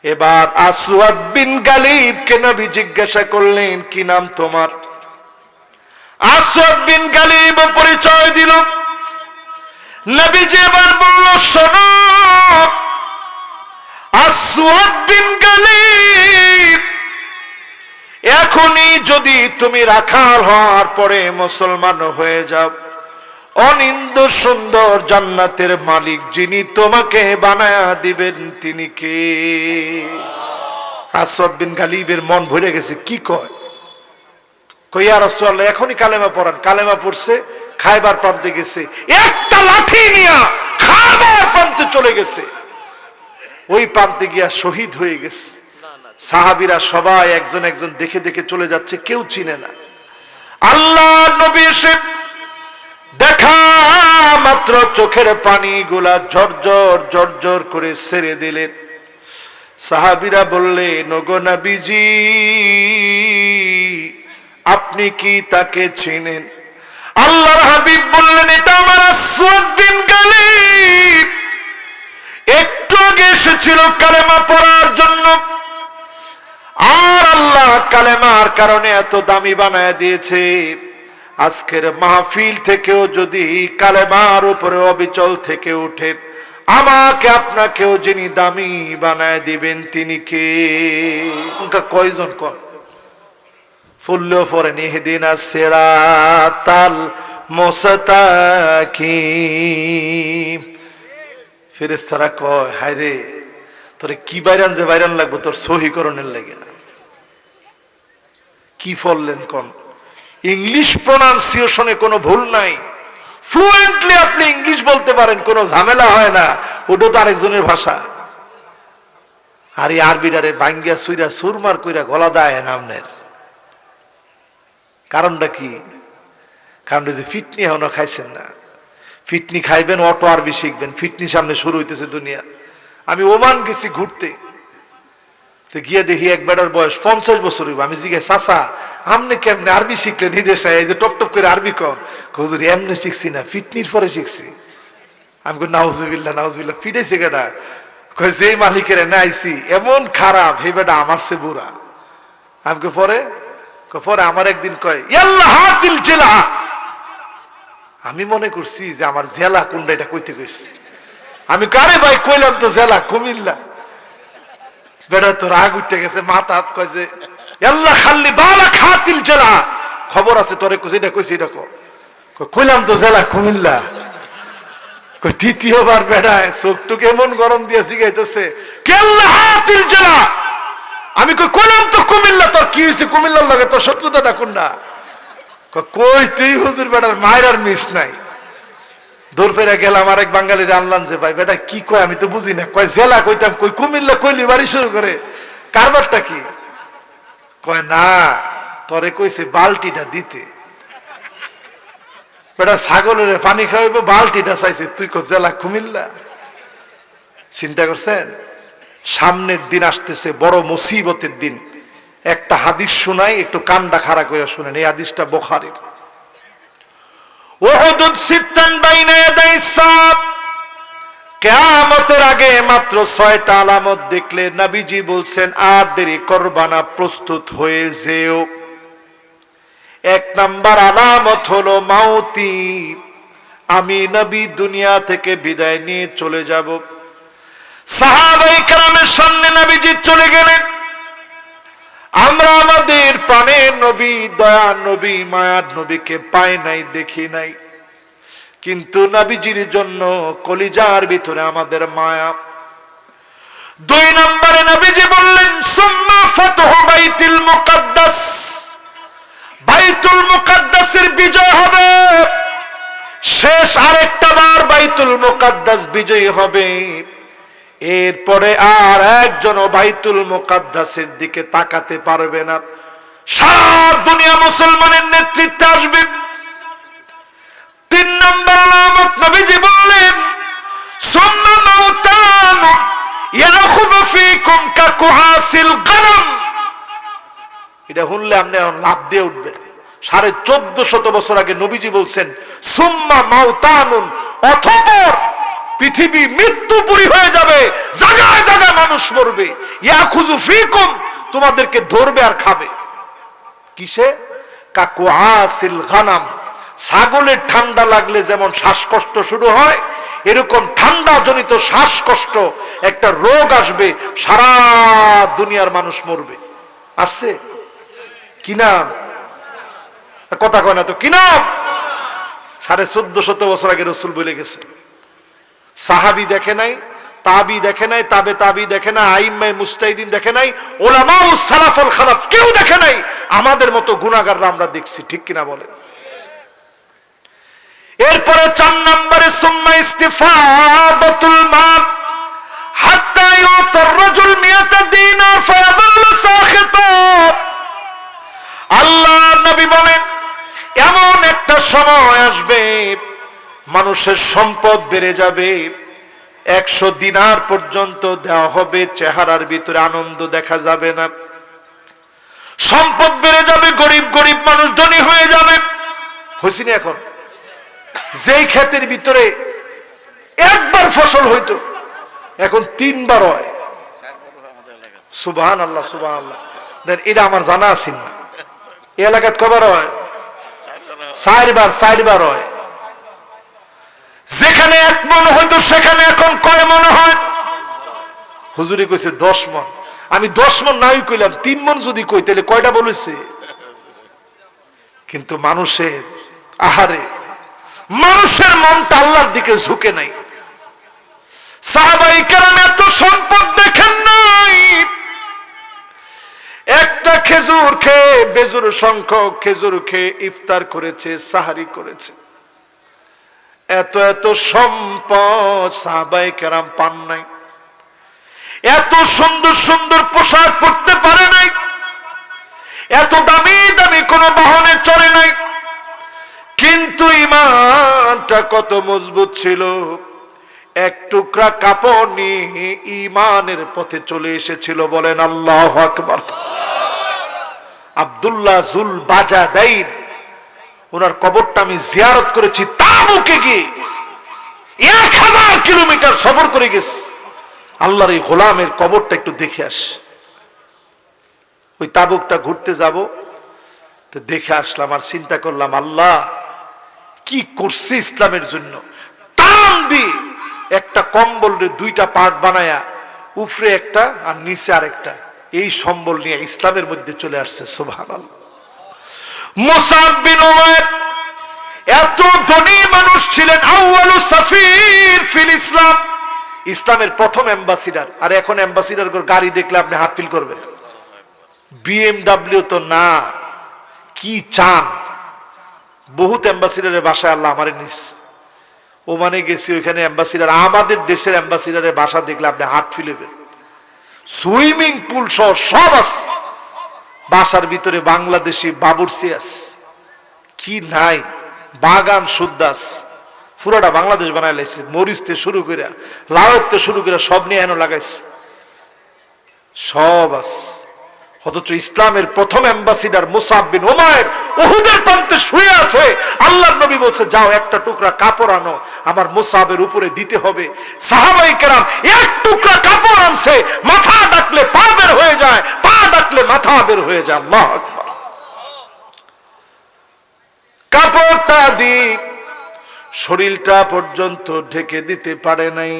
এবার আসওয়াদ বিন গালিবকে নবী জিজ্ঞাসা করলেন, কি নাম তোমার? আসওয়াদ বিন গালিব পরিচয় দিল। নবীজি এবার বলল, শোনো আসওয়াদ বিন গালিব, এখনই যদি তুমি রাখাল হওয়ার পরে মুসলমান হয়ে যাও, অনিন্দ সুন্দর জান্নাতের মালিক যিনি তোমাকে বানায়া দিবেন তিনি কে? আসওয়াদ বিন গালিবের মন ভরে গেছে। কি কয়? ইয়া রাসূলুল্লাহ, এখনই কালেমা পড়ান। কালেমা পড়ছে, খায়বার প্রান্তে গেছে, একটা লাঠি নিয়ে খায়বার প্রান্তে চলে গেছে। ওই প্রান্তে গিয়া শহীদ হয়ে গেছে। সাহাবীরা সবাই একজন একজন দেখে দেখে চলে যাচ্ছে, কেউ চিনে না। আল্লাহ নবী এসে দেখা মাত্র চোখের পানিগুলা ঝরঝর ঝরঝর করে ছেড়ে দিলেন। সাহাবীরা বললেন, ওগো নবীজি, আপনি কি তাকে চিনেন? আল্লাহর হাবিব বললেন, এটা আমার আসওয়াদ বিন গালিব, একটু আগে এসেছিল কালেমা পড়ার জন্য, আর আল্লাহ কালেমার কারণে এত দামি বানায় দিয়েছে। আজকের মাহফিল থেকেও যদি কালেমার উপরে অবিচল থেকে উঠে, আমাকে আপনাকেও যিনি দামি বানায় দিবেন তিনি কে? কয়জন কোন ফুল্লো পড়েন, ইহদিনাস সিরাতাল মুস্তাকিম। ফেরেশতারা কয়, হায় রে, তোরে কি বাইরান যে বাইরান লাগবো তোর সহিকরণের লাগে না। কি পড়লেন কোন? ইংলিশ প্রোনাউন্সিয়েশনে কোনো ভুল নাই, ফ্লুয়েন্টলি আপনি ইংলিশ বলতে পারেন, কোনো ঝামেলা হয় না, ওটা তো আরেকজনের ভাষা। আর এই আরবিটারে ভাঙ্গিয়া সুইরা সুরমার কইরা গলা দেয় নামনের কারণটা কি? কারণটা যে ফিটনি এখনো খাইছেন না। ফিটনি খাইবেন, অটো আরবি শিখবেন। ফিটনি সামনে শুরু হইতেছে দুনিয়া। আমি ওমান গেছি ঘুরতে, তো গিয়ে দেখি এক বেটার বয়স 50 বছর হইব। আমি জিজ্ঞাসা, চাচা আপনি কেমনে আরবি শিখলেন? নিদেশায় এই যে টপ টপ করে আরবি কন। হুজুর এমনি শিখছি না, ফিটনির পরে শিখছি। আমি কই, নাউজুবিল্লাহ নাউজুবিল্লাহ। ফিটেছে কেটা? কই, যে মালিকের এনে আইছি এমন খারাপ, হে বেটা আমার সে বুড়া। আমি কই, পরে আমার একদিন কয়, ইয়াল্লাহ হাতিল জেলা। আমি মনে করছি যে আমার জেলা কোনটা, এটা কইতে কইছি। আমি কারে ভাই কইলাম তো জেলা কুমিল্লা। বেটা তো রাগ উঠে গেছে, মাথা হাত কয় যে আল্লাহ খাল্লি বালা খাতিল জেলা। খবর আছে তোরে কইছি, এটা কইছি, এটা কইলাম তো জেলা কুমিল্লা। তৃতীয়বার বেড়ায় চোখটুক এমন গরম দিয়ে জিগাইতেছে, কে আল্লাহ হাতিল জেলা। আমি কইলাম তো কুমিল্লা। তোর কি হয়েছে? কুমিল্লার লাগে তোর শত্রুতাটা কোনটা? কই তুই হুজুর বেটার মায়ের আর মিস নাই। দূর ফেরা গেলাম, আরেক বাঙালির আনলাম যে ভাই বেটা কি কয় আমি তো বুঝি না। কয় জেলা কইতাম, কই কুমিল্লা কইলি বাড়ি শুরু করে, কারবারটা কি? কয় না, তরে কইছে বালতিটা দিতে। বেটা ছাগলের পানি খাওয়াইব, বালতিটা চাইছে, তুই কো জেলা কুমিল্লা। চিন্তা করছেন? সামনের দিন আসতেছে, বড় মুসিবতের দিন। একটা হাদিস শোনাই, একটু কানটা খাড়া করে শুনেন। এই হাদিসটা বুখারীর। উহুদ সিত্তান বাইনা ইয়াদাইস সাব, কিয়ামতের আগে মাত্র 6টা আলামত দেখলে নবীজি বলছেন আর দেরি করবা না, প্রস্তুত হয়ে যেও। 1 নাম্বার আলামত হলো মাউতি, আমি নবী দুনিয়া থেকে বিদায় নিয়ে চলে যাব। সাহাবায়ে কেরামের সামনে নবীজি চলে গেলেন। আমরা আমাদের প্রাণের নবী, দয়ার নবী, মায়ার নবীকে পাই নাই, দেখি নাই, কিন্তু নবীজির জন্য কলিজার ভিতরে আমাদের মায়া। 2 নম্বরে নবীজি বললেন সুম্মা ফাতহু বাইতুল মুকাদ্দাস, বাইতুল মুকাদ্দাসের বিজয় হবে। শেষ আরেকটা বার বাইতুল মুকাদ্দাস বিজয়ী হবে। এরপরে আর একজনও বাইতুল মুকাদ্দাসের দিকে তাকাতে পারবে না। সারা দুনিয়া মুসলমানের নেতৃত্বে আসবে। 3 নম্বর আলামত নবীজি বললেন সুম্মা মাউতান ইয়াখুযু ফীকুম কাকুআসিল গনম। এটা শুনলে আপনি লাভ দিয়ে উঠবেন। 1450 বছর আগে নবীজি বলছেন সুম্মা মাউতানুন, অতঃপর পৃথিবী মৃত্যুপুরী হয়ে যাবে, জায়গায় জায়গায় মানুষ মরবে। ইয়াখুযু ফীকুম, তোমাদেরকে ধরবে আর খাবে। কিসে? কাকুআসিল গনম, ছাগলের ঠান্ডা লাগলে যেমন শ্বাসকষ্ট শুরু হয়, এরকম ঠান্ডা জনিত শ্বাসকষ্ট একটা রোগ আসবে, সারা দুনিয়ার মানুষ মরবে। আসছে কি নাম? কথা কয় না তো, কি নাম? 1450 বছর আগে রাসূল বলে গেছে। সাহাবী দেখে নাই, তাবি দেখে নাই, তাবে তাবি দেখে নাই, আইম্মায়ে মুজতাহিদিন দেখে নাই, উলামাউস সালাফুল খালাফ কেউ দেখে নাই। আমাদের মতো গুনাহগাররা আমরা দেখছি, ঠিক কিনা বলেন? এরপরে 4 নম্বরে সুম্মা ইস্তিফাদাতুল মাল হাত্তা ইউতার রাজুল মিয়াতা দিনার ফায়াযালু সাখিতা। আল্লাহ নবী বলেন এমন একটা সময় আসবে মানুষের সম্পদ বেড়ে যাবে, 100 দিনার পর্যন্ত দেওয়া হবে, চেহারার ভিতরে আনন্দ দেখা যাবে না। সম্পদ বেড়ে যাবে, গরিব গরিব মানুষ ধনী হয়ে যাবে। হইছিনা এখন? যেই ক্ষেতের ভিতরে একবার ফসল হইতো এখন 3 বার হয়। সুবহানাল্লাহ, সুবহানাল্লাহ। এটা আমার জানা আছে না, এই এলাকাত কবার হয়? 4 বার হয়। যেখানে 1 মণ হইতো সেখানে এখন কয় মণ হয়? হুজুরি কইছে 10 মণ। আমি 10 মণ নাই কইলাম, 3 মণ যদি কই তাহলে কয়টা বলেছে? কিন্তু মানুষের আহারে, মানুষের মনটা আল্লাহর দিকে ঝুঁকে নাই। সাহাবায়ে কেরাম এত সম্পদ দেখেন নাই। একটা খেজুর খেয়ে, বেজুর সংখ্যক খেজুর খেয়ে ইফতার করেছে, সাহারি করেছে। এত এত সম্পদ সাহাবায়ে কেরাম পান নাই। এত সুন্দর সুন্দর পোশাক পরতে পারে নাই। এত দামি দামি কোন বাহনে চড়ে নাই। কিন্তু ঈমানটা কত মজবুত ছিল। 1 টুকরা কাপড় নিয়ে ঈমানের পথে চলে এসেছিল। বলেন আল্লাহু আকবার। আব্দুল্লাহ জুল বাজাদাইন, ওনার কবরটা আমি জিয়ারত করেছি তাবুকে গিয়ে। 1000 কিলোমিটার সফর করে গেছি আল্লাহর এই গোলামের কবরটা একটু দেখে আস। ওই তাবুকটা ঘুরতে যাব, তো দেখে আসলাম আর চিন্তা করলাম আল্লাহ কি করছে ইসলামের জন্য। টান দিয়ে একটা কম্বলের 2টা পার্ট বানায়া, উপরে একটা আর নিচে আরেকটা, এই সম্বল নিয়ে ইসলামের মধ্যে চলে আসছে। সুবহানাল্লাহ। মুসআব বিন উমাইর এত ধনী মানুষ ছিলেন, আউয়ালু সাফির ফিল ইসলাম, ইসলামের প্রথম অ্যাম্বাসিডার। আর এখন অ্যাম্বাসিডার গাড়ি দেখলে আপনি হার্ট ফিল করবেন। BMW তো না, কি চান? বহুত অ্যাম্বাসিডারের বাসায় আল্লাহ আমারে নিস। ওমানে গেছি, ওইখানে অ্যাম্বাসিডার, আমাদের দেশের অ্যাম্বাসিডারের বাসা দেখলে আপনি হার্ট ফিল হবেন। সুইমিং পুল সহ সব আছে বাসার ভিতরে। বাংলাদেশি বাবুর্চি আছে, কি নাই? বাগান সুদ্দাস পুরোটা বাংলাদেশ বানাই লাইছে, মরিচতে শুরু করে লাউতে শুরু করে সব নিয়ে এনে লাগাইছে, সব আছে। অথচ ইসলামের প্রথম অ্যাম্বাসিডার মুসাব বিন উমাইর উহুদের প্রান্তে শুয়ে আছে। আল্লাহর নবী বলছে, যাও একটা টুকরা কাপড় আনো, আমার মুসাবের উপরে দিতে হবে। সাহাবায়ে কেরাম এক টুকরা কাপড় আনছে, মাথা ডাকলে পা বের হয়ে যায়, পা ডাকলে মাথা বের হয়ে যায়। আল্লাহু আকবার। কাপড়টা দি শরীরটা পর্যন্ত ঢেকে দিতে পারে নাই।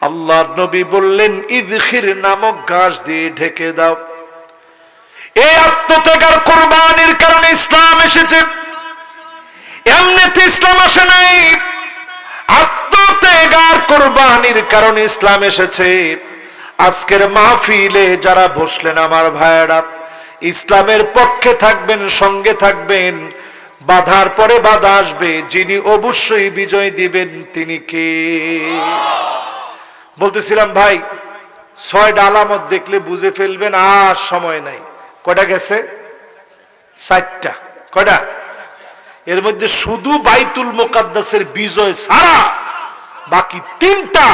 আল্লাহর নবী বললেন, ইযখির নামক ঘাস দিয়ে ঢেকে দাও। এই আত্মত্যাগ আর কুরবানির কারণে ইসলাম এসেছে, এমনিতে ইসলাম আসে নাই। আত্মত্যাগ আর কুরবানির কারণে ইসলাম এসেছে। আজকের মাহফিলে যারা বসলেন আমার ভাইয়েরা, ইসলামের পক্ষে থাকবেন, সঙ্গে থাকবেন। বাধার পরে বাধা আসবে, যিনি অবশ্যই বিজয় দিবেন তিনি কে? বলতেছিলাম ভাই, 6টা আলামত দেখলে বুঝে ফেলবেন, আর সময় নাই। কয়টা গেছে? 4টা। কয়টা? এর মধ্যে শুধু বাইতুল মুকাদ্দাসের বিজয় ছাড়া বাকি 3টা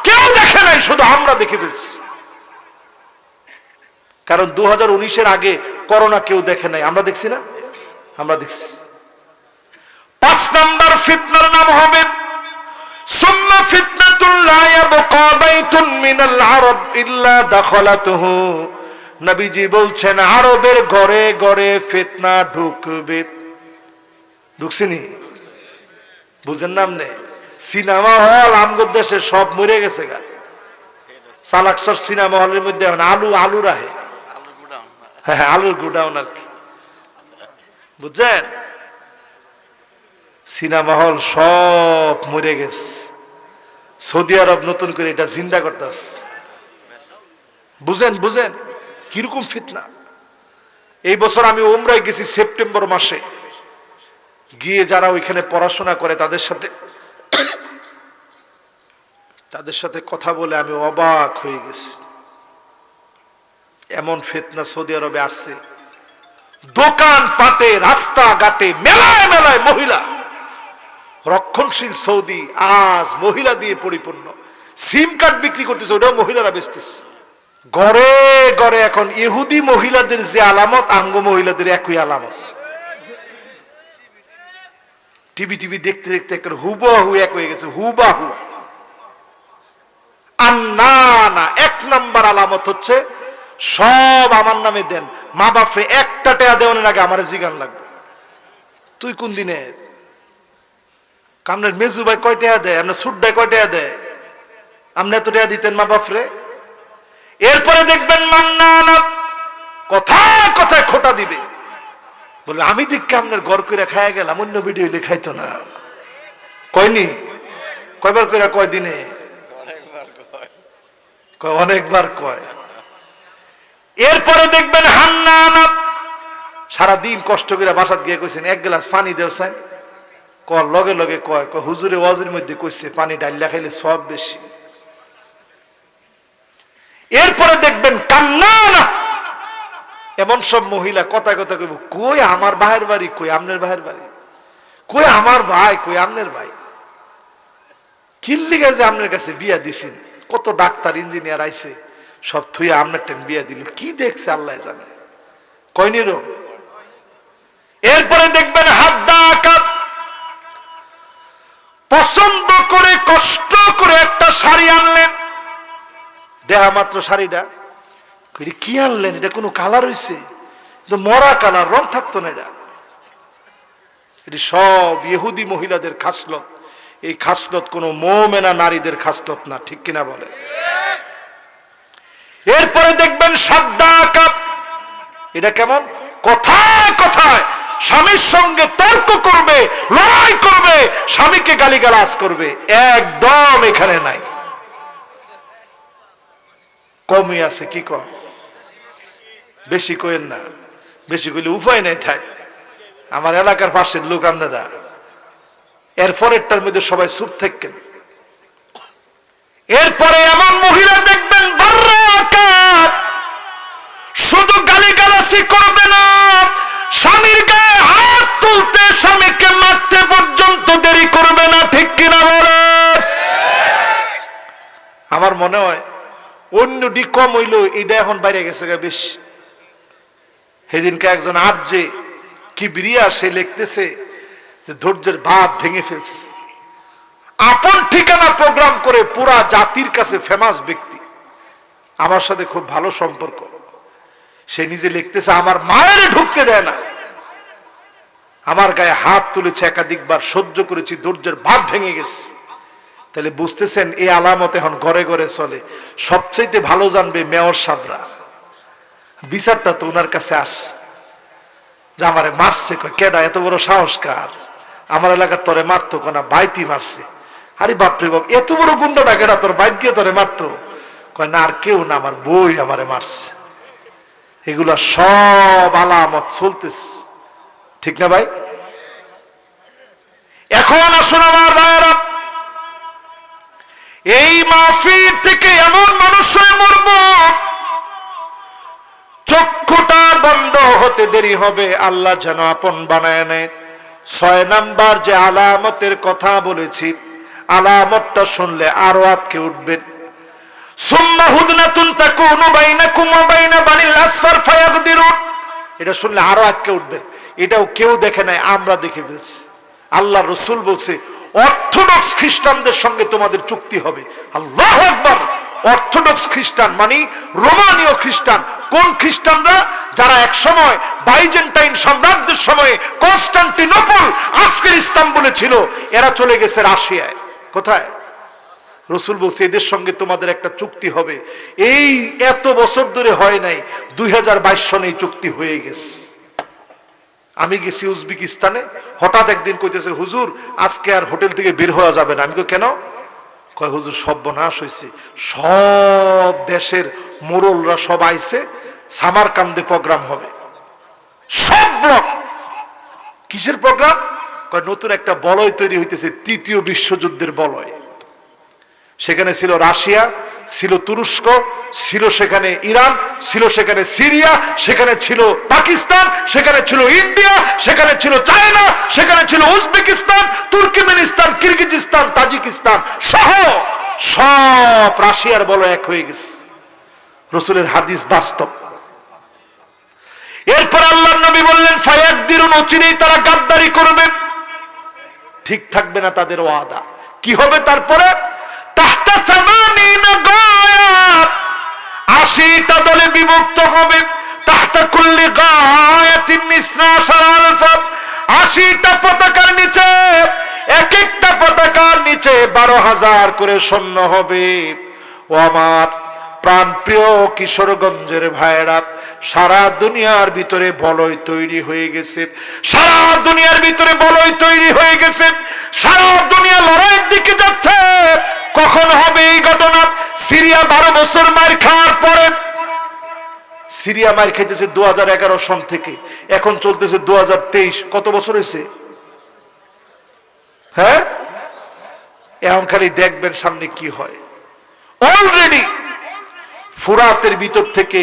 কেউ দেখে নাই, শুধু আমরা দেখে ফেলছি। কারণ 2019-এর আগে করোনা কেউ দেখে নাই, আমরা দেখছি না? আমরা দেখছি। 5 নাম্বার ফিতনার নাম হবে সুম্মা ফিতনাতুল লা ইয়াবকা বাইতুন মিনাল আরব ইল্লা দাখালাতুহু। নবীজি বলছেন, আরবের ঘরে ঘরে ফিতনা ঢুকবে। ঢুকছিনি? বুঝেন না? আপনি সিনেমা হল আমগো দেশে সব মরে গেছে গা। সালাকসর সিনেমা হলের মধ্যে আলু রাহে, হ্যাঁ আলুর গুডাউন আর কি, বুঝছেন? সিনেমা হল সব মরে গেছে। সৌদি আরব নতুন করে এটা জিন্দা করতেছে। বুঝেন বুঝেন কিরকম ফিতনা। এই বছর আমি উমরায় গেছি সেপ্টেম্বর মাসে, গিয়ে যারা ওইখানে পড়াশোনা করে তাদের সাথে কথা বলে আমি অবাক হয়ে গেছি। এমন ফিতনা সৌদি আরবে আসছে, দোকান পাটে, রাস্তাঘাটে, মেলায় মেলায় মহিলা। রক্ষণশীল সৌদি আজ মহিলা দিয়ে পরিপূর্ণ। সিম কার্ড বিক্রি করতেছে, ওটাও মহিলারা বেচতেছে। ঘরে ঘরে এখন ইহুদি মহিলাদের যে আলামত, আঙ্গ মহিলাদের একই আলামত। টিভি দেখতে দেখতে হুবহু এক হয়ে গেছে, হুবাহু। আর না 1 নাম্বার আলামত হচ্ছে সব আমার নামে দেন, মা বাপরে একটা টাকা দেওয়ার আগে আমার জিগান লাগবে, তুই কোন দিনে আপনার মেজু ভাই কয় টাকা দেয়, আপনার সুড্ডায় কয় টাকা দেয়, আপনি এত টাকা দিতেন মা বাপরে। এরপরে দেখবেন মান্নানা কথায় কথায় খোটা দিবে, বলে আমি দেখকে আপনার ঘর করে খাইয়া গেলাম, অন্য ভিডিও লেখাইতো না। কয়নি? কয়বার করে? কয় দিনে? অনেকবার কয়। এরপরে দেখবেন হান্নানা সারাদিন কষ্ট করে বাসাত গিয়ে কইছেন 1 গ্লাস পানি দেওছেন, লগে লগে কয় হুজুরে ওয়াজের মধ্যে কইছে পানি ডাইলা খাইলে সব বেশি। এরপরে দেখবেন কান্নানা, এমন সব মহিলা কথা কথা কইব, কই আমার ভাইয়ের বাড়ি, কই আমনের ভাইয়ের বাড়ি, কই আমার ভাই, কই আমনের ভাই, কিল্লি গেছে আপনার কাছে বিয়া দিছেন, কত ডাক্তার ইঞ্জিনিয়ার আইছে, সব থুইয়া আপনার টাইম বিয়া দিল, কি দেখছে আল্লাহ জানে। কয়নি রো? এরপরে দেখবেন হাদ্দাকা, পছন্দ করে কষ্ট করে একটা শাড়ি আনলেন, দেহা মাত্র শাড়িটা, কি আনলেন, এটা কোনো কালার হইছে, মরা কালার, রং থাকতো না। এটা সব ইহুদি মহিলাদের খাসলত। এই খাসলত কোন মুমিনা নারীদের খাসলত না, ঠিক কিনা বলে? এরপরে দেখবেন সাদ্দাকা, এটা কেমন? কথায় কথায় স্বামীর সঙ্গে তর্ক করবে, লড়াই করবে, স্বামীকে গালিগালাজ করবে। একদম এখানে নাই, কমই আছে। কি কম? বেশি কইেন না, বেশি কইলে উপায় নাই। থাক, আমার এলাকার পাশের লোক আপনারা, এরপরেরটার মধ্যে সবাই চুপ থাকেন। এরপরে এমন মহিলা দেখবেন শুধু গালিগালাজি করবে না, স্বামীর গায়ে হাত তুলতে, স্বামীকে মারতে মনে হয় অন্যটি কম হইলো, এটা এখন বাইরে গেছে বেশ। সেদিনকে একজন আরজে কিবরিয়া সে লিখতেছে যে ধৈর্যের বাঁধ ভেঙে ফেলছে। আপন ঠিকানা প্রোগ্রাম করে পুরা জাতির কাছে ফেমাস ব্যক্তি, আমার সাথে খুব ভালো সম্পর্ক। সে নিজে লিখতেছে আমার মায়ের ঢুকতে দেয় না, আমার গায়ে হাত তুলেছে একাধিকবার, সহ্য করেছি, ধৈর্যের বাঁধ ভেঙে গেছে। তাহলে বুঝতেছেন এই আলামত এখন ঘরে ঘরে চলে। সবচাইতে ভালো জানবে মেয়র সাহেবরা, বিচারটা তো ওনার কাছে আসে যে আমারে মারছে। কেডা এত বড় সাহসকার, আমার এলাকার তোরে মারতো কোনা বাইতি মারছে। আরে বাপরে বাপ, এত বড় গুন্ডাটা কেডা তোর বাইক দিয়ে তোরে মারতো? কয় না আর কেউ না, আমার বই আমারে মারছে। এগুলা সব আলামত চলতেছে, ঠিক না ভাই? এখন আসুন আমার ভাইয়েরা, এই মাহফিল থেকে এমন মানুষ হয়ে মরব চক্ষুটা বন্ধ হতে দেরি হবে, আল্লাহ যেন আপন বানায় নেয়। 6 নাম্বার যে আলামতের কথা বলেছি, আলামতটা শুনলে আরো আটকে উঠবেন। সুম্মা হুদনাতুন তাকুনু বাইনাকুম ওয়া বাইনা বানিল আসফার ফায়াগদিরুন, এটা শুনলে আরো আটকে উঠবেন। এটাও কেউ দেখে নাই, আমরা দেখে ফেলছি। আল্লাহ রসুল বলছে অর্থোডক্স খ্রিস্টানদের সঙ্গে তোমাদের চুক্তি হবে। আল্লাহু আকবার! অর্থোডক্স খ্রিস্টান মানে রোমানীয় খ্রিস্টান। কোন খ্রিস্টানরা? যারা এক সময় বাইজেন্টাইন সম্রাটদের সময়ে কনস্টান্টিনোপল আজকের ইস্তাম্বুলে ছিল, এরা চলে গেছে রাশিয়ায়। কোথায়? রসুল বলছে এদের সঙ্গে তোমাদের একটা চুক্তি হবে। এই এত বছর ধরে হয় নাই, 2022 সনে চুক্তি হয়ে গেছে। আমি গেছি উজবেকিস্তানে, হঠাৎ একদিন কইতেছে হুজুর আজকে আর হোটেল থেকে বের হওয়া যাবে না। আমি কই কেন? কয় হুজুর সর্বনাশ হয়েছে, সব দেশের মোড়লরা সব আইছে, সামারকান্দে প্রোগ্রাম হবে, সব ব্লক। কিসের প্রোগ্রাম? কয় নতুন একটা বলয় তৈরি হইতেছে, 3য় বিশ্বযুদ্ধের বলয়। সেখানে ছিল রাশিয়া, ছিল তুরস্ক, ছিল সেখানে ইরান, ছিল সেখানে সিরিয়া, সেখানে ছিল পাকিস্তান, সেখানে ছিল ইন্ডিয়া, সেখানে ছিল চায়না, সেখানে ছিল উজবেকিস্তান, তুর্কমেনিস্তান, কিরগিজস্তান, তাজিকিস্তান সহ সব রাশিয়ার বলয় এক হয়ে গেছে। রাসূলের হাদিস বাস্তব। এরপর আল্লাহর নবী বললেন ফায়াকদিরুন, অচিরেই তারা গাদ্দারি করবে, ঠিক থাকবে না তাদের ওয়াদা। কি হবে তারপরে? 80টা দলে বিভক্ত হবে। 80টা পতাকার নিচে, এক একটা পতাকার নিচে 12,000 করে সৈন্য হবে। ও আমার প্রাণপ্রিয় কিশোরগঞ্জের ভাইয়েরা, সারা দুনিয়ার ভিতরে বলয় তৈরি হয়ে গেছে, সারা দুনিয়ার ভিতরে বলয় তৈরি হয়ে গেছে, সারা দুনিয়া লড়াইয়ের দিকে যাচ্ছে। কখন হবে এই ঘটনা? সিরিয়া 12 বছর মার খাওয়ার পরে, সিরিয়া মার খেতেছে 2011 সন থেকে, এখন চলতেছে 2023। কত বছর হয়েছে? হ্যাঁ, এখন খালি দেখবেন সামনে কি হয়। অলরেডি ফুরাতের ভিতর থেকে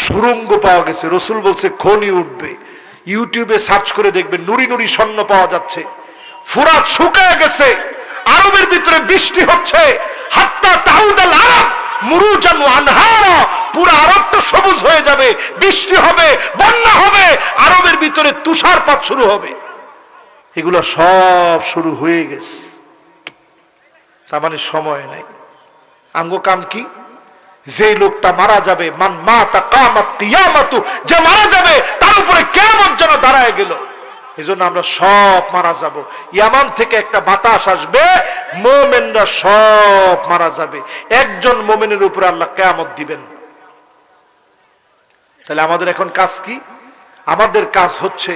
সুরঙ্গ পাওয়া গেছে। রসুল বলছে খনি উঠবে। ইউটিউবে সার্চ করে দেখবেন, নুরি নুরি স্বর্ণ পাওয়া যাচ্ছে। ফুরাত শুকায় গেছে, আরবের ভিতরে বৃষ্টি হচ্ছে। হাত্তা তাউদাল আরব মুরুজান ওয়া আনহারা, পুরো আরবটা সবুজ হয়ে যাবে, বৃষ্টি হবে, বন্যা হবে, আরবের ভিতরে তুষারপাত শুরু হবে। এগুলো সব শুরু হয়ে গেছে। তার মানে সময় নাই। আঙ্গো কাম কি? যে লোকটা মারা যাবে, মান মাতা কামাত কিয়ামাতু, যে মারা যাবে তার উপরে কিয়ামত যেন দাঁড়ায় গেল। এজন্য আমরা সব মারা যাব। ইয়ামান থেকে একটা বাতাস আসবে, মুমিনরা সব মারা যাবে। একজন মুমিনের উপরে আল্লাহ কিয়ামত দিবেন। তাহলে আমাদের এখন কাজ কি? আমাদের কাজ হচ্ছে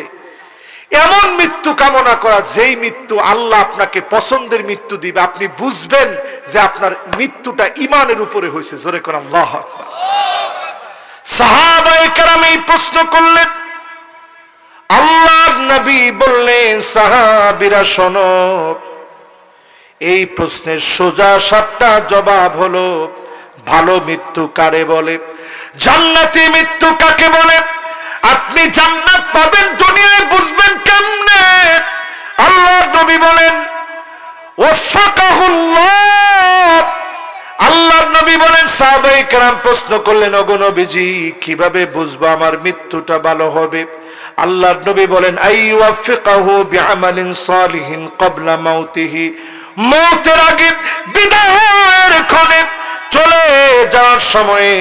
এমন মৃত্যু কামনা করা, যেই মৃত্যু আল্লাহ আপনাকে পছন্দের মৃত্যু দিবে। আপনি বুঝবেন যে আপনার মৃত্যুটা ঈমানের উপরে হয়েছে। জোরে করে আল্লাহু আকবার। সাহাবায়ে কেরাম এই প্রশ্ন করলেন, আল্লাহর নবী বললেন সাহাবীরা শোনো, এই প্রশ্নের সোজা সাপটা জবাব হলো ভালো মৃত্যু কারে বলে, জান্নাতি মৃত্যু কাকে বলে। আপনি জান্নাত পাবেন দুনিয়ায় বুঝবেন কেমনে? আল্লাহর নবী বলেন ওয়াফাকাহুল্লাহ, আল্লাহর নবী বলেন, সাহাবায়ে কেরাম প্রশ্ন করলেন, ওগো নবীজি কিভাবে বুঝবো আমার মৃত্যুটা ভালো হবে? আল্লাহর নবী বলেন, আইয়ুফিকাহু বিআমালিন সালিহিন ক্বাবলা মাউতিহি, মওতের আগে বিদায়ের ক্ষণে চলে যাওয়ার সময়ে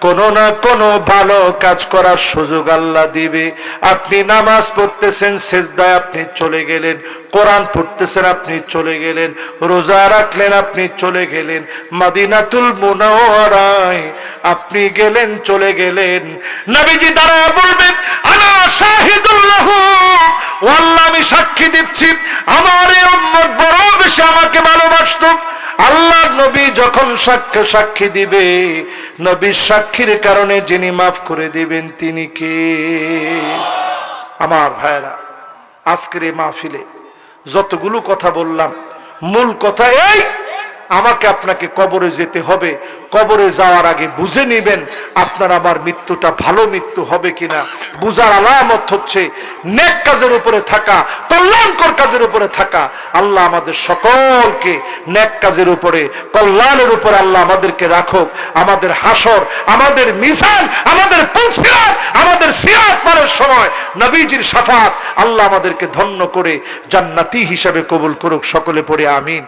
কোনো না কোনো ভালো কাজ করার সুযোগ আল্লাহ দিবে। আপনি নামাজ পড়তেছেন, সেজদায় আপনি চলে গেলেন, কোরআন পড়তেছেন আপনি চলে গেলেন, রোজা রাখলেন আপনি চলে গেলেন, মদিনাতুল মুনাওয়ারায় আপনি গেলেন চলে গেলেন। নবীজি দাঁড়ায় বলবেন, আনা শাহিদুল্লাহ, ও আল্লাহ আমি সাক্ষী দিচ্ছি আমার এই উম্মত বড় বেশি আমাকে ভালোবাসতো। আল্লাহ নবী যখন সাক্ষী দিবে, নবীর সাক্ষীর কারণে যিনি মাফ করে দিবেন তিনি কে? আমার ভাইরা, আজকের এই মাহফিলে যতগুলো কথা বললাম, মূল কথা এই, আমাকে আপনাকে কবরে যেতে হবে। কবরে যাওয়ার আগে বুঝে নিবেন আপনার আমার মৃত্যুটা ভালো মৃত্যু হবে কিনা। বুঝার আলামত হচ্ছে নেক কাজের উপরে থাকা, কল্যাণকর কাজের উপরে থাকা। আল্লাহ আমাদের সকলকে নেক কাজের উপরে, কল্যাণের উপরে আল্লাহ আমাদেরকে রাখুক। আমাদের হাসর, আমাদের মিজান, আমাদের পুলসিরাত, আমাদের সিরাত পারের সময় নবীজির শাফাত আল্লাহ আমাদেরকে ধন্য করে জান্নাতি হিসাবে কবুল করুক। সকলে পড়ে আমিন।